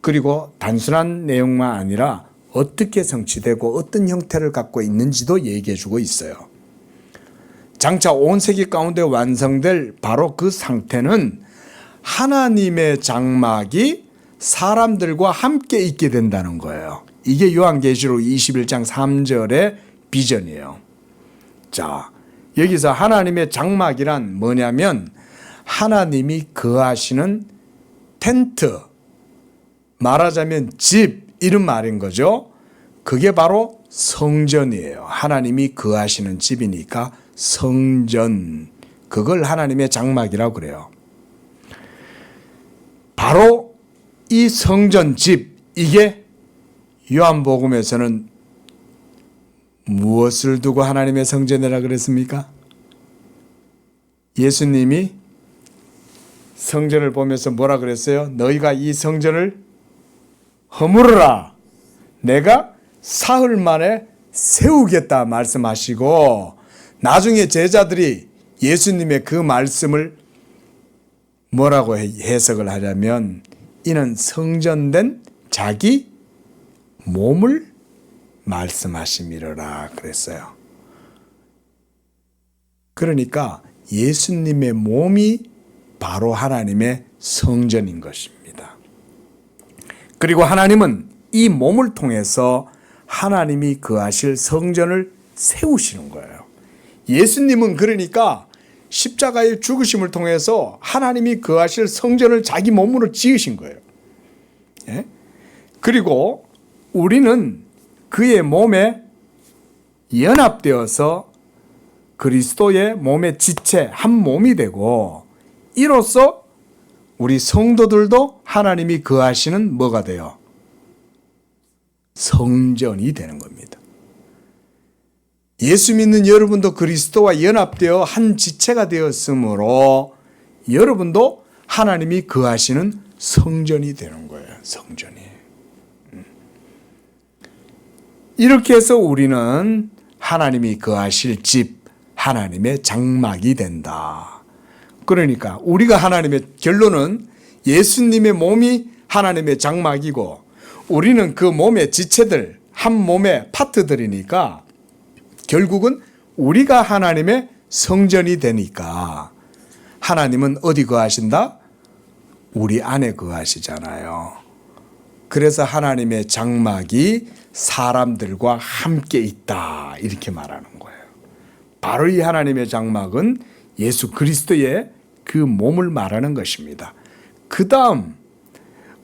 그리고 단순한 내용만 아니라 어떻게 성취되고 어떤 형태를 갖고 있는지도 얘기해 주고 있어요. 장차 온 세계 가운데 완성될 바로 그 상태는 하나님의 장막이 사람들과 함께 있게 된다는 거예요. 이게 요한계시록 21장 3절의 비전이에요. 자, 여기서 하나님의 장막이란 뭐냐면 하나님이 거하시는 텐트, 말하자면 집, 이런 말인 거죠. 그게 바로 성전이에요. 하나님이 거하시는 집이니까 성전, 그걸 하나님의 장막이라고 그래요. 바로 이 성전 집, 이게 요한복음에서는 무엇을 두고 하나님의 성전이라 그랬습니까? 예수님이 성전을 보면서 뭐라 그랬어요? 너희가 이 성전을 허물어라, 내가 사흘 만에 세우겠다 말씀하시고, 나중에 제자들이 예수님의 그 말씀을 뭐라고 해석을 하냐면 이는 성전된 자기 몸을 말씀하심이로라 그랬어요. 그러니까 예수님의 몸이 바로 하나님의 성전인 것입니다. 그리고 하나님은 이 몸을 통해서 하나님이 거하실 성전을 세우시는 거예요. 예수님은 그러니까 십자가의 죽으심을 통해서 하나님이 거하실 성전을 자기 몸으로 지으신 거예요. 예? 그리고 우리는 그의 몸에 연합되어서 그리스도의 몸의 지체, 한 몸이 되고, 이로써 우리 성도들도 하나님이 거하시는 뭐가 돼요? 성전이 되는 겁니다. 예수 믿는 여러분도 그리스도와 연합되어 한 지체가 되었으므로 여러분도 하나님이 거하시는 성전이 되는 거예요. 성전이. 이렇게 해서 우리는 하나님이 거하실 집, 하나님의 장막이 된다. 그러니까 우리가 하나님의, 결론은 예수님의 몸이 하나님의 장막이고 우리는 그 몸의 지체들, 한 몸의 파트들이니까 결국은 우리가 하나님의 성전이 되니까 하나님은 어디 거하신다? 우리 안에 거하시잖아요. 그래서 하나님의 장막이 사람들과 함께 있다, 이렇게 말하는 거예요. 바로 이 하나님의 장막은 예수 그리스도의 그 몸을 말하는 것입니다. 그 다음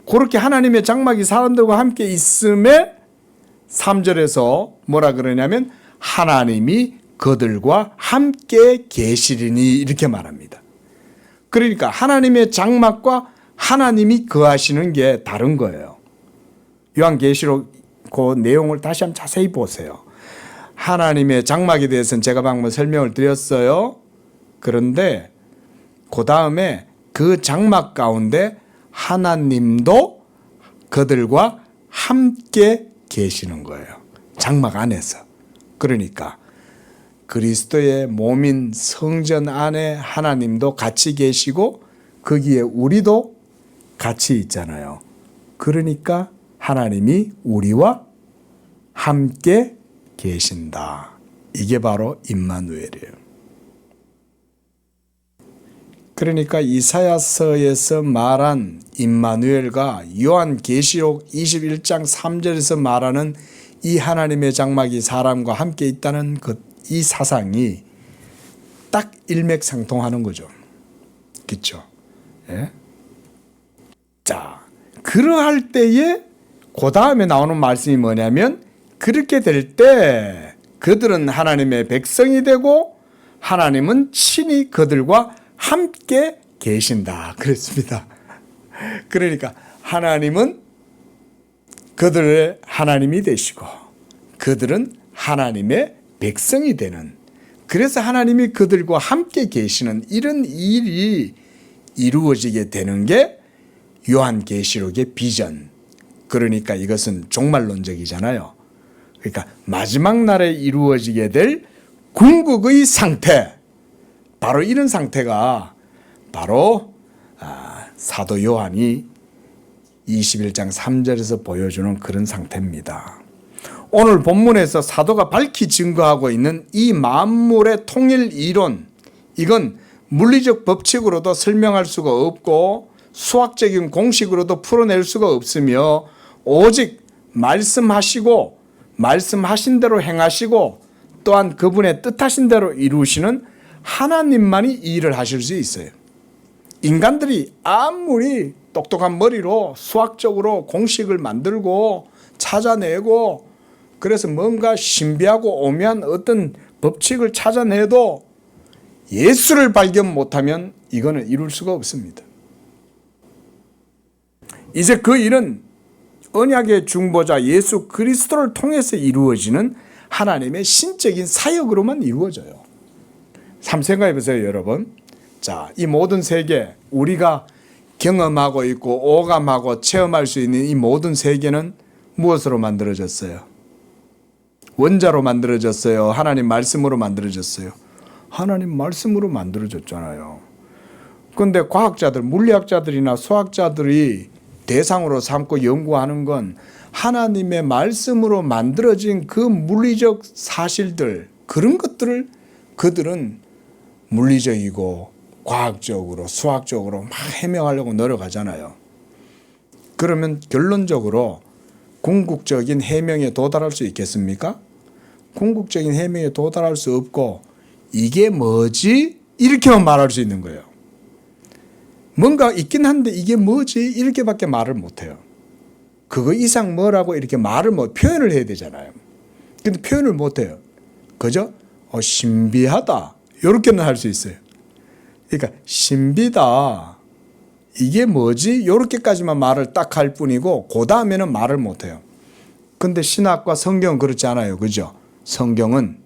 그렇게 하나님의 장막이 사람들과 함께 있음에 3절에서 뭐라 그러냐면 하나님이 그들과 함께 계시리니, 이렇게 말합니다. 그러니까 하나님의 장막과 하나님이 거하시는 게 다른 거예요. 요한계시록 그 내용을 다시 한번 자세히 보세요. 하나님의 장막에 대해서는 제가 방금 설명을 드렸어요. 그런데 그 다음에 그 장막 가운데 하나님도 그들과 함께 계시는 거예요. 장막 안에서. 그러니까 그리스도의 몸인 성전 안에 하나님도 같이 계시고 거기에 우리도 같이 있잖아요. 그러니까 하나님이 우리와 함께 계신다. 이게 바로 임마누엘이에요. 그러니까 이사야서에서 말한 임마누엘과 요한계시록 21장 3절에서 말하는 이 하나님의 장막이 사람과 함께 있다는 이 사상이 딱 일맥상통하는 거죠. 그렇죠? 예? 자, 그러할 때에 그 다음에 나오는 말씀이 뭐냐면 그렇게 될 때 그들은 하나님의 백성이 되고 하나님은 친히 그들과 함께 계신다 그랬습니다. 그러니까 하나님은 그들의 하나님이 되시고 그들은 하나님의 백성이 되는, 그래서 하나님이 그들과 함께 계시는 이런 일이 이루어지게 되는 게 요한계시록의 비전. 그러니까 이것은 종말론적이잖아요. 그러니까 마지막 날에 이루어지게 될 궁극의 상태, 바로 이런 상태가 바로 사도 요한이 21장 3절에서 보여주는 그런 상태입니다. 오늘 본문에서 사도가 밝히 증거하고 있는 이 만물의 통일 이론, 이건 물리적 법칙으로도 설명할 수가 없고 수학적인 공식으로도 풀어낼 수가 없으며 오직 말씀하시고 말씀하신 대로 행하시고 또한 그분의 뜻하신 대로 이루시는 하나님만이 이 일을 하실 수 있어요. 인간들이 아무리 똑똑한 머리로 수학적으로 공식을 만들고 찾아내고 그래서 뭔가 신비하고 오묘한 어떤 법칙을 찾아내도 예수를 발견 못하면 이거는 이룰 수가 없습니다. 이제 그 일은 언약의 중보자 예수 그리스도를 통해서 이루어지는 하나님의 신적인 사역으로만 이루어져요. 한번 생각해 보세요, 여러분. 자, 이 모든 세계, 우리가 경험하고 있고 오감하고 체험할 수 있는 이 모든 세계는 무엇으로 만들어졌어요? 원자로 만들어졌어요? 하나님 말씀으로 만들어졌어요? 하나님 말씀으로 만들어졌잖아요. 그런데 과학자들, 물리학자들이나 수학자들이 대상으로 삼고 연구하는 건 하나님의 말씀으로 만들어진 그 물리적 사실들, 그런 것들을 그들은 물리적이고 과학적으로 수학적으로 막 해명하려고 노력하잖아요. 그러면 결론적으로 궁극적인 해명에 도달할 수 있겠습니까? 궁극적인 해명에 도달할 수 없고 이게 뭐지? 이렇게만 말할 수 있는 거예요. 뭔가 있긴 한데 이게 뭐지? 이렇게밖에 말을 못해요. 그거 이상 뭐라고 이렇게 표현을 해야 되잖아요. 근데 표현을 못해요. 그죠? 신비하다. 이렇게는 할 수 있어요. 그러니까 신비다. 이게 뭐지? 이렇게까지만 말을 딱 할 뿐이고 그 다음에는 말을 못해요. 근데 신학과 성경은 그렇지 않아요. 그죠? 성경은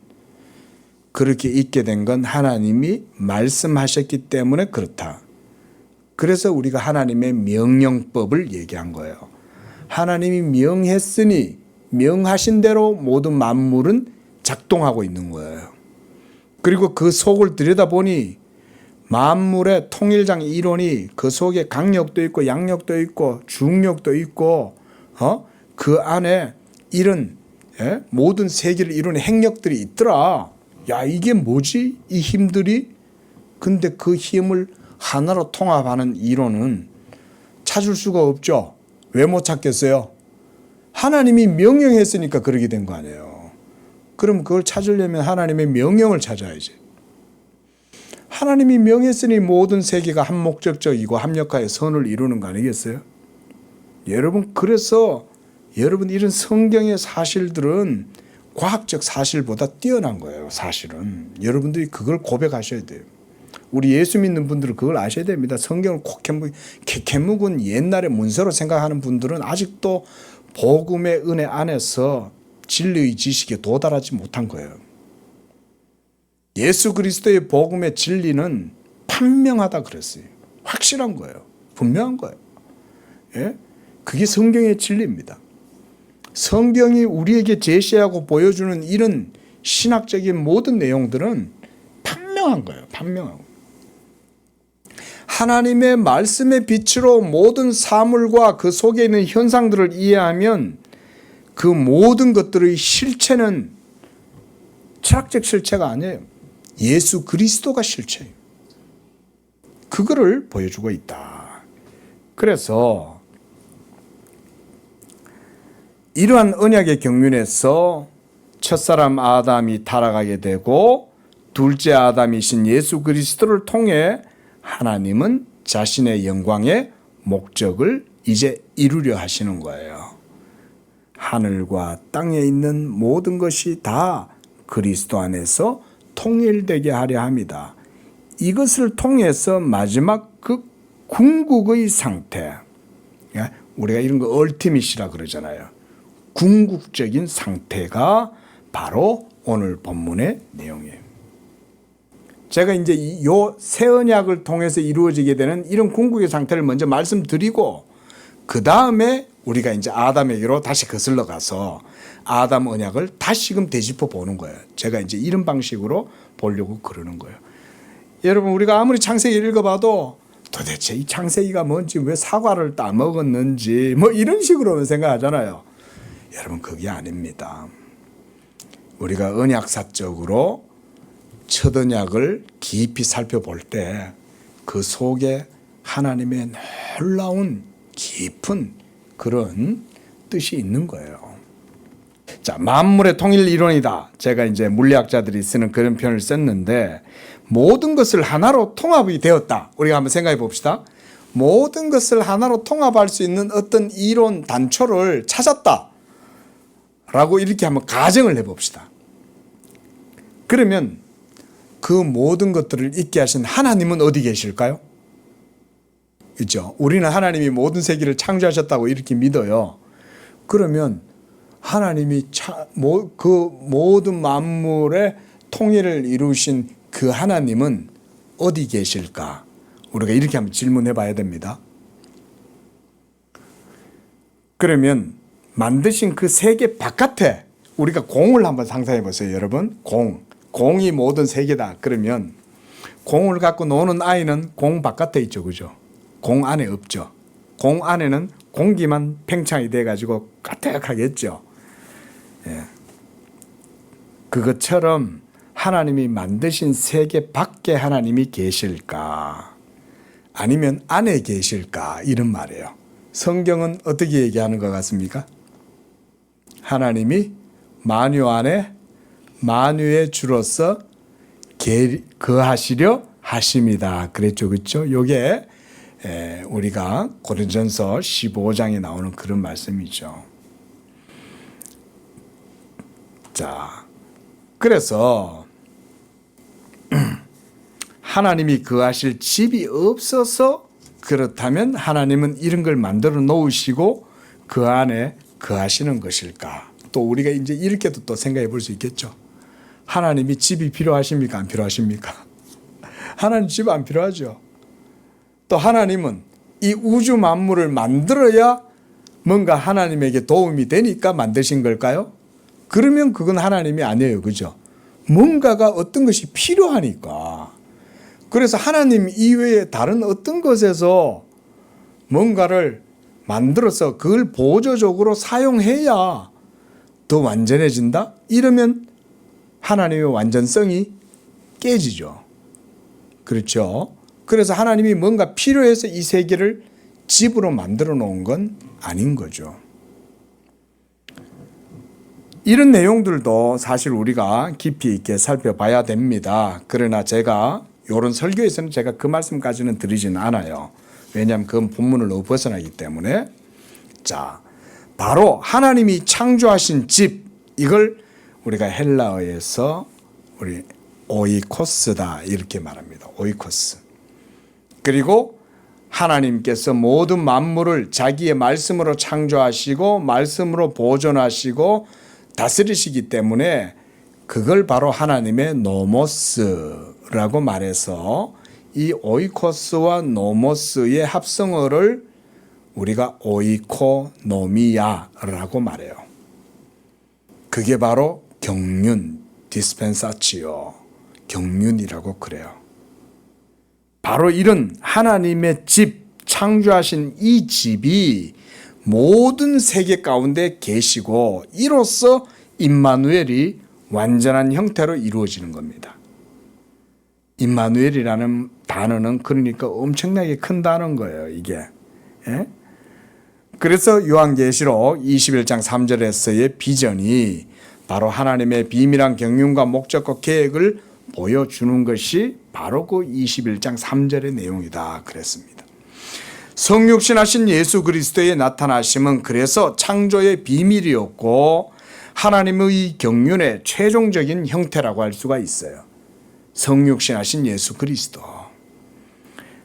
그렇게 있게 된 건 하나님이 말씀하셨기 때문에 그렇다. 그래서 우리가 하나님의 명령법을 얘기한 거예요. 하나님이 명했으니 명하신 대로 모든 만물은 작동하고 있는 거예요. 그리고 그 속을 들여다보니 만물의 통일장 이론이 그 속에 강력도 있고 양력도 있고 중력도 있고 그 안에 이런 모든 세계를 이루는 행력들이 있더라. 야, 이게 뭐지? 이 힘들이? 근데 그 힘을 하나로 통합하는 이론은 찾을 수가 없죠. 왜 못 찾겠어요? 하나님이 명령했으니까 그러게 된 거 아니에요. 그럼 그걸 찾으려면 하나님의 명령을 찾아야지. 하나님이 명했으니 모든 세계가 한 목적적이고 합력하여 선을 이루는 거 아니겠어요? 여러분, 그래서 여러분 이런 성경의 사실들은 과학적 사실보다 뛰어난 거예요. 사실은 여러분들이 그걸 고백하셔야 돼요. 우리 예수 믿는 분들은 그걸 아셔야 됩니다. 성경을 콕 캐묵은 옛날의 문서로 생각하는 분들은 아직도 복음의 은혜 안에서 진리의 지식에 도달하지 못한 거예요. 예수 그리스도의 복음의 진리는 판명하다 그랬어요. 확실한 거예요. 분명한 거예요. 예? 그게 성경의 진리입니다. 성경이 우리에게 제시하고 보여주는 이런 신학적인 모든 내용들은 판명한 거예요. 판명한 거예요. 하나님의 말씀의 빛으로 모든 사물과 그 속에 있는 현상들을 이해하면 그 모든 것들의 실체는 철학적 실체가 아니에요. 예수 그리스도가 실체예요. 그거를 보여주고 있다. 그래서 이러한 언약의 경륜에서 첫사람 아담이 타락하게 되고 둘째 아담이신 예수 그리스도를 통해 하나님은 자신의 영광의 목적을 이제 이루려 하시는 거예요. 하늘과 땅에 있는 모든 것이 다 그리스도 안에서 통일되게 하려 합니다. 이것을 통해서 마지막 그 궁극의 상태, 우리가 이런 거 얼티밋이라 그러잖아요. 궁극적인 상태가 바로 오늘 본문의 내용이에요. 제가 이제 요 새 언약을 통해서 이루어지게 되는 이런 궁극의 상태를 먼저 말씀드리고 그 다음에 우리가 이제 아담에게로 다시 거슬러 가서 아담 언약을 다시금 되짚어 보는 거예요. 제가 이제 이런 방식으로 보려고 그러는 거예요. 여러분, 우리가 아무리 창세기 읽어봐도 도대체 이 창세기가 뭔지, 왜 사과를 따먹었는지 뭐 이런 식으로는 생각하잖아요. 여러분, 그게 아닙니다. 우리가 언약사적으로 첫 언약을 깊이 살펴볼 때 그 속에 하나님의 놀라운 깊은 그런 뜻이 있는 거예요. 자, 만물의 통일 이론이다. 제가 이제 물리학자들이 쓰는 그런 표현을 썼는데 모든 것을 하나로 통합이 되었다. 우리가 한번 생각해 봅시다. 모든 것을 하나로 통합할 수 있는 어떤 이론 단초를 찾았다. 라고 이렇게 한번 가정을 해봅시다. 그러면 그 모든 것들을 있게 하신 하나님은 어디 계실까요? 그렇죠? 우리는 하나님이 모든 세계를 창조하셨다고 이렇게 믿어요. 그러면 하나님이 그 모든 만물의 통일을 이루신 그 하나님은 어디 계실까? 우리가 이렇게 한번 질문해 봐야 됩니다. 그러면 만드신 그 세계 바깥에 우리가 공을 한번 상상해 보세요, 여러분. 공이 모든 세계다. 그러면 공을 갖고 노는 아이는 공 바깥에 있죠, 그죠? 공 안에 없죠. 공 안에는 공기만 팽창이 돼가지고 까딱하겠죠. 예. 그것처럼 하나님이 만드신 세계 밖에 하나님이 계실까? 아니면 안에 계실까? 이런 말이에요. 성경은 어떻게 얘기하는 것 같습니까? 하나님이 만유 안에 만유의 주로서 거하시려 하심이다. 그랬죠. 그렇죠? 요게 우리가 고린전서 15장에 나오는 그런 말씀이죠. 자, 그래서 하나님이 거하실 집이 없어서 그렇다면 하나님은 이런 걸 만들어 놓으시고 그 안에 거하시는 것일까? 또 우리가 이제 이렇게도 또 생각해 볼 수 있겠죠. 하나님이 집이 필요하십니까? 안 필요하십니까? 하나님 집 안 필요하죠. 또 하나님은 이 우주 만물을 만들어야 뭔가 하나님에게 도움이 되니까 만드신 걸까요? 그러면 그건 하나님이 아니에요. 그죠? 뭔가가 어떤 것이 필요하니까. 그래서 하나님 이외에 다른 어떤 것에서 뭔가를 만들어서 그걸 보조적으로 사용해야 더 완전해진다? 이러면 하나님의 완전성이 깨지죠. 그렇죠? 그래서 하나님이 뭔가 필요해서 이 세계를 집으로 만들어 놓은 건 아닌 거죠. 이런 내용들도 사실 우리가 깊이 있게 살펴봐야 됩니다. 그러나 제가 이런 설교에서는 제가 그 말씀까지는 드리지는 않아요. 왜냐하면 그건 본문을 벗어나기 때문에. 자, 바로 하나님이 창조하신 집, 이걸 우리가 헬라어에서 우리 오이코스다 이렇게 말합니다. 오이코스. 그리고 하나님께서 모든 만물을 자기의 말씀으로 창조하시고 말씀으로 보존하시고 다스리시기 때문에 그걸 바로 하나님의 노모스라고 말해서 이 오이코스와 노모스의 합성어를 우리가 오이코노미아라고 말해요. 그게 바로 경륜, 디스펜사치오, 경륜이라고 그래요. 바로 이런 하나님의 집, 창조하신 이 집이 모든 세계 가운데 계시고 이로써 임마누엘이 완전한 형태로 이루어지는 겁니다. 임마누엘이라는 단어는 그러니까 엄청나게 큰 단어인 거예요, 이게. 예? 그래서 요한계시록 21장 3절에서의 비전이 바로 하나님의 비밀한 경륜과 목적과 계획을 보여주는 것이 바로 그 21장 3절의 내용이다 그랬습니다. 성육신하신 예수 그리스도의 나타나심은 그래서 창조의 비밀이었고 하나님의 경륜의 최종적인 형태라고 할 수가 있어요. 성육신하신 예수 그리스도.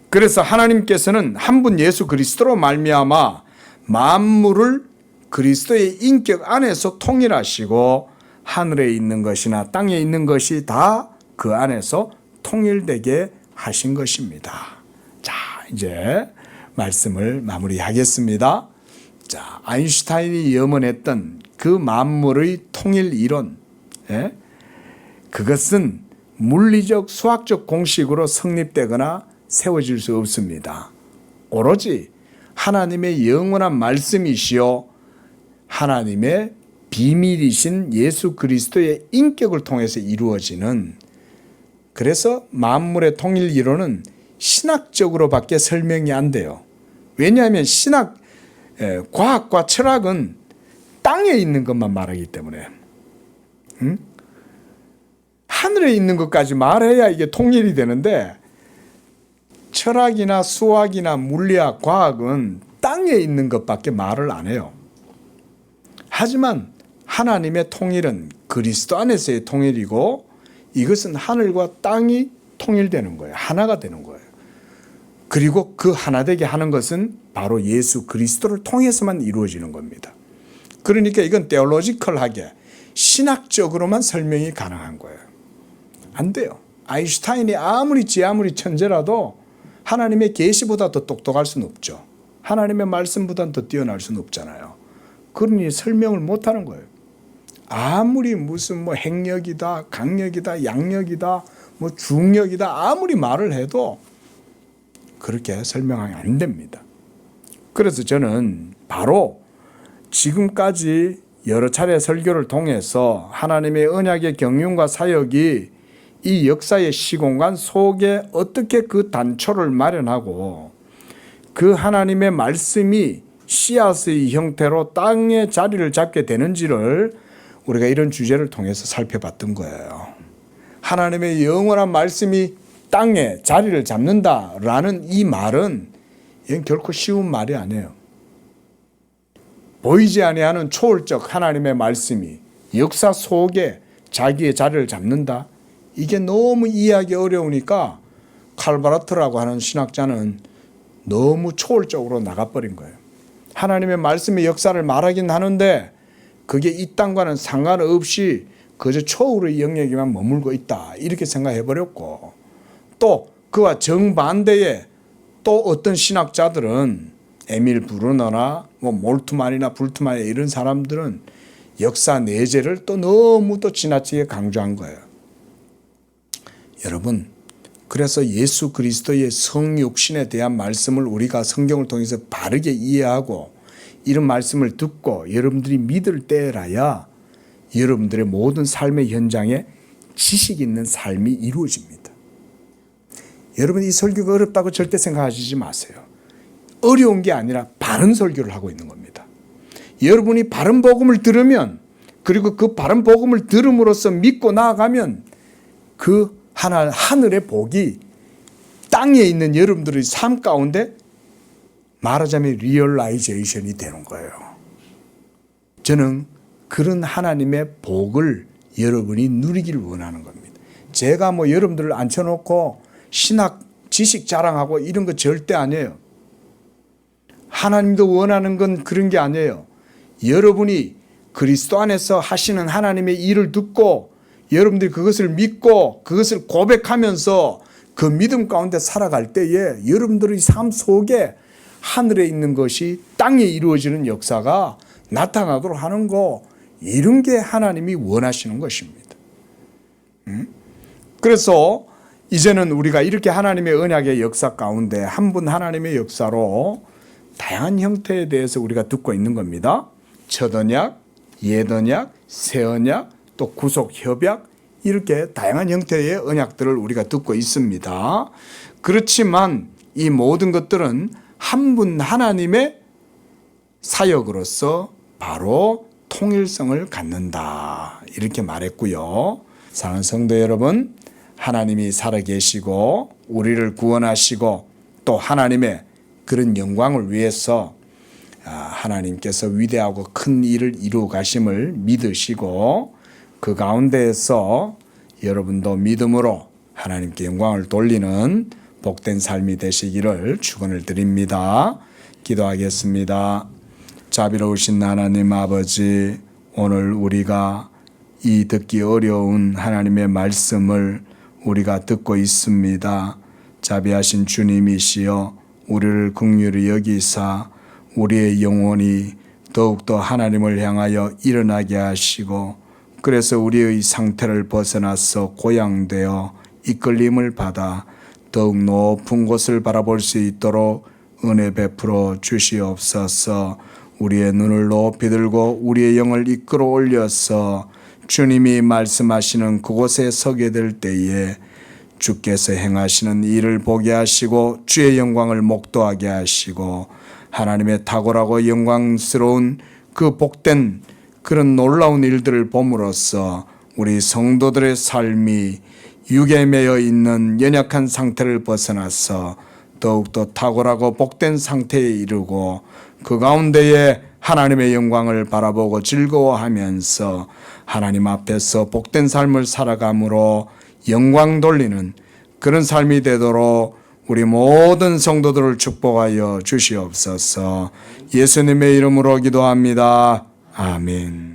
그래서 하나님께서는 한 분 예수 그리스도로 말미암아 만물을 그리스도의 인격 안에서 통일하시고 하늘에 있는 것이나 땅에 있는 것이 다 그 안에서 통일되게 하신 것입니다. 자, 이제 말씀을 마무리하겠습니다. 자, 아인슈타인이 염원했던 그 만물의 통일 이론, 그것은 물리적 수학적 공식으로 성립되거나 세워질 수 없습니다. 오로지 하나님의 영원한 말씀이시요 하나님의 비밀이신 예수 그리스도의 인격을 통해서 이루어지는, 그래서 만물의 통일 이론은 신학적으로밖에 설명이 안 돼요. 왜냐하면 과학과 철학은 땅에 있는 것만 말하기 때문에, 하늘에 있는 것까지 말해야 이게 통일이 되는데, 철학이나 수학이나 물리학, 과학은 땅에 있는 것밖에 말을 안 해요. 하지만 하나님의 통일은 그리스도 안에서의 통일이고 이것은 하늘과 땅이 통일되는 거예요. 하나가 되는 거예요. 그리고 그 하나 되게 하는 것은 바로 예수 그리스도를 통해서만 이루어지는 겁니다. 그러니까 이건 테올로지컬하게 신학적으로만 설명이 가능한 거예요. 안 돼요. 아인슈타인이 아무리 천재라도 하나님의 계시보다 더 똑똑할 수는 없죠. 하나님의 말씀보다 더 뛰어날 수는 없잖아요. 그러니 설명을 못하는 거예요. 아무리 무슨 뭐 핵력이다, 강력이다, 양력이다, 뭐 중력이다 아무리 말을 해도 그렇게 설명하면 안 됩니다. 그래서 저는 바로 지금까지 여러 차례 설교를 통해서 하나님의 언약의 경륜과 사역이 이 역사의 시공간 속에 어떻게 그 단초를 마련하고 그 하나님의 말씀이 씨앗의 형태로 땅에 자리를 잡게 되는지를 우리가 이런 주제를 통해서 살펴봤던 거예요. 하나님의 영원한 말씀이 땅에 자리를 잡는다라는 이 말은 이건 결코 쉬운 말이 아니에요. 보이지 아니하는 초월적 하나님의 말씀이 역사 속에 자기의 자리를 잡는다. 이게 너무 이해하기 어려우니까 칼바르트라고 하는 신학자는 너무 초월적으로 나가버린 거예요. 하나님의 말씀의 역사를 말하긴 하는데 그게 이 땅과는 상관없이 그저 초월의 영역에만 머물고 있다. 이렇게 생각해버렸고, 또 그와 정반대에 또 어떤 신학자들은 에밀 브루너나 몰트만이나 불트만이 이런 사람들은 역사 내재를 또 너무 또 지나치게 강조한 거예요. 여러분, 그래서 예수 그리스도의 성육신에 대한 말씀을 우리가 성경을 통해서 바르게 이해하고 이런 말씀을 듣고 여러분들이 믿을 때라야 여러분들의 모든 삶의 현장에 지식 있는 삶이 이루어집니다. 여러분, 이 설교가 어렵다고 절대 생각하시지 마세요. 어려운 게 아니라 바른 설교를 하고 있는 겁니다. 여러분이 바른 복음을 들으면, 그리고 그 바른 복음을 들음으로써 믿고 나아가면 그 하늘의 복이 땅에 있는 여러분들의 삶 가운데 말하자면 리얼라이제이션이 되는 거예요. 저는 그런 하나님의 복을 여러분이 누리기를 원하는 겁니다. 제가 여러분들을 앉혀놓고 신학 지식 자랑하고 이런 거 절대 아니에요. 하나님도 원하는 건 그런 게 아니에요. 여러분이 그리스도 안에서 하시는 하나님의 일을 듣고 여러분들이 그것을 믿고 그것을 고백하면서 그 믿음 가운데 살아갈 때에 여러분들의 삶 속에 하늘에 있는 것이 땅에 이루어지는 역사가 나타나도록 하는 거, 이런 게 하나님이 원하시는 것입니다. 그래서 이제는 우리가 이렇게 하나님의 언약의 역사 가운데 한 분 하나님의 역사로 다양한 형태에 대해서 우리가 듣고 있는 겁니다. 첫 언약, 옛 언약, 새 언약, 또 구속 협약, 이렇게 다양한 형태의 언약들을 우리가 듣고 있습니다. 그렇지만 이 모든 것들은 한 분 하나님의 사역으로서 바로 통일성을 갖는다, 이렇게 말했고요. 사랑하는 성도 여러분, 하나님이 살아계시고 우리를 구원하시고 또 하나님의 그런 영광을 위해서 하나님께서 위대하고 큰 일을 이루어 가심을 믿으시고 그 가운데에서 여러분도 믿음으로 하나님께 영광을 돌리는 복된 삶이 되시기를 축원을 드립니다. 기도하겠습니다. 자비로우신 하나님 아버지, 오늘 우리가 이 듣기 어려운 하나님의 말씀을 우리가 듣고 있습니다. 자비하신 주님이시여 우리를 긍휼히 여기사 우리의 영혼이 더욱더 하나님을 향하여 일어나게 하시고, 그래서 우리의 상태를 벗어나서 고향되어 이끌림을 받아 더욱 높은 곳을 바라볼 수 있도록 은혜 베풀어 주시옵소서. 우리의 눈을 높이 들고 우리의 영을 이끌어 올려서 주님이 말씀하시는 그곳에 서게 될 때에 주께서 행하시는 일을 보게 하시고 주의 영광을 목도하게 하시고 하나님의 탁월하고 영광스러운 그 복된 그런 놀라운 일들을 봄으로써 우리 성도들의 삶이 육에 매여 있는 연약한 상태를 벗어나서 더욱더 탁월하고 복된 상태에 이르고 그 가운데에 하나님의 영광을 바라보고 즐거워하면서 하나님 앞에서 복된 삶을 살아감으로 영광 돌리는 그런 삶이 되도록 우리 모든 성도들을 축복하여 주시옵소서. 예수님의 이름으로 기도합니다. 아멘.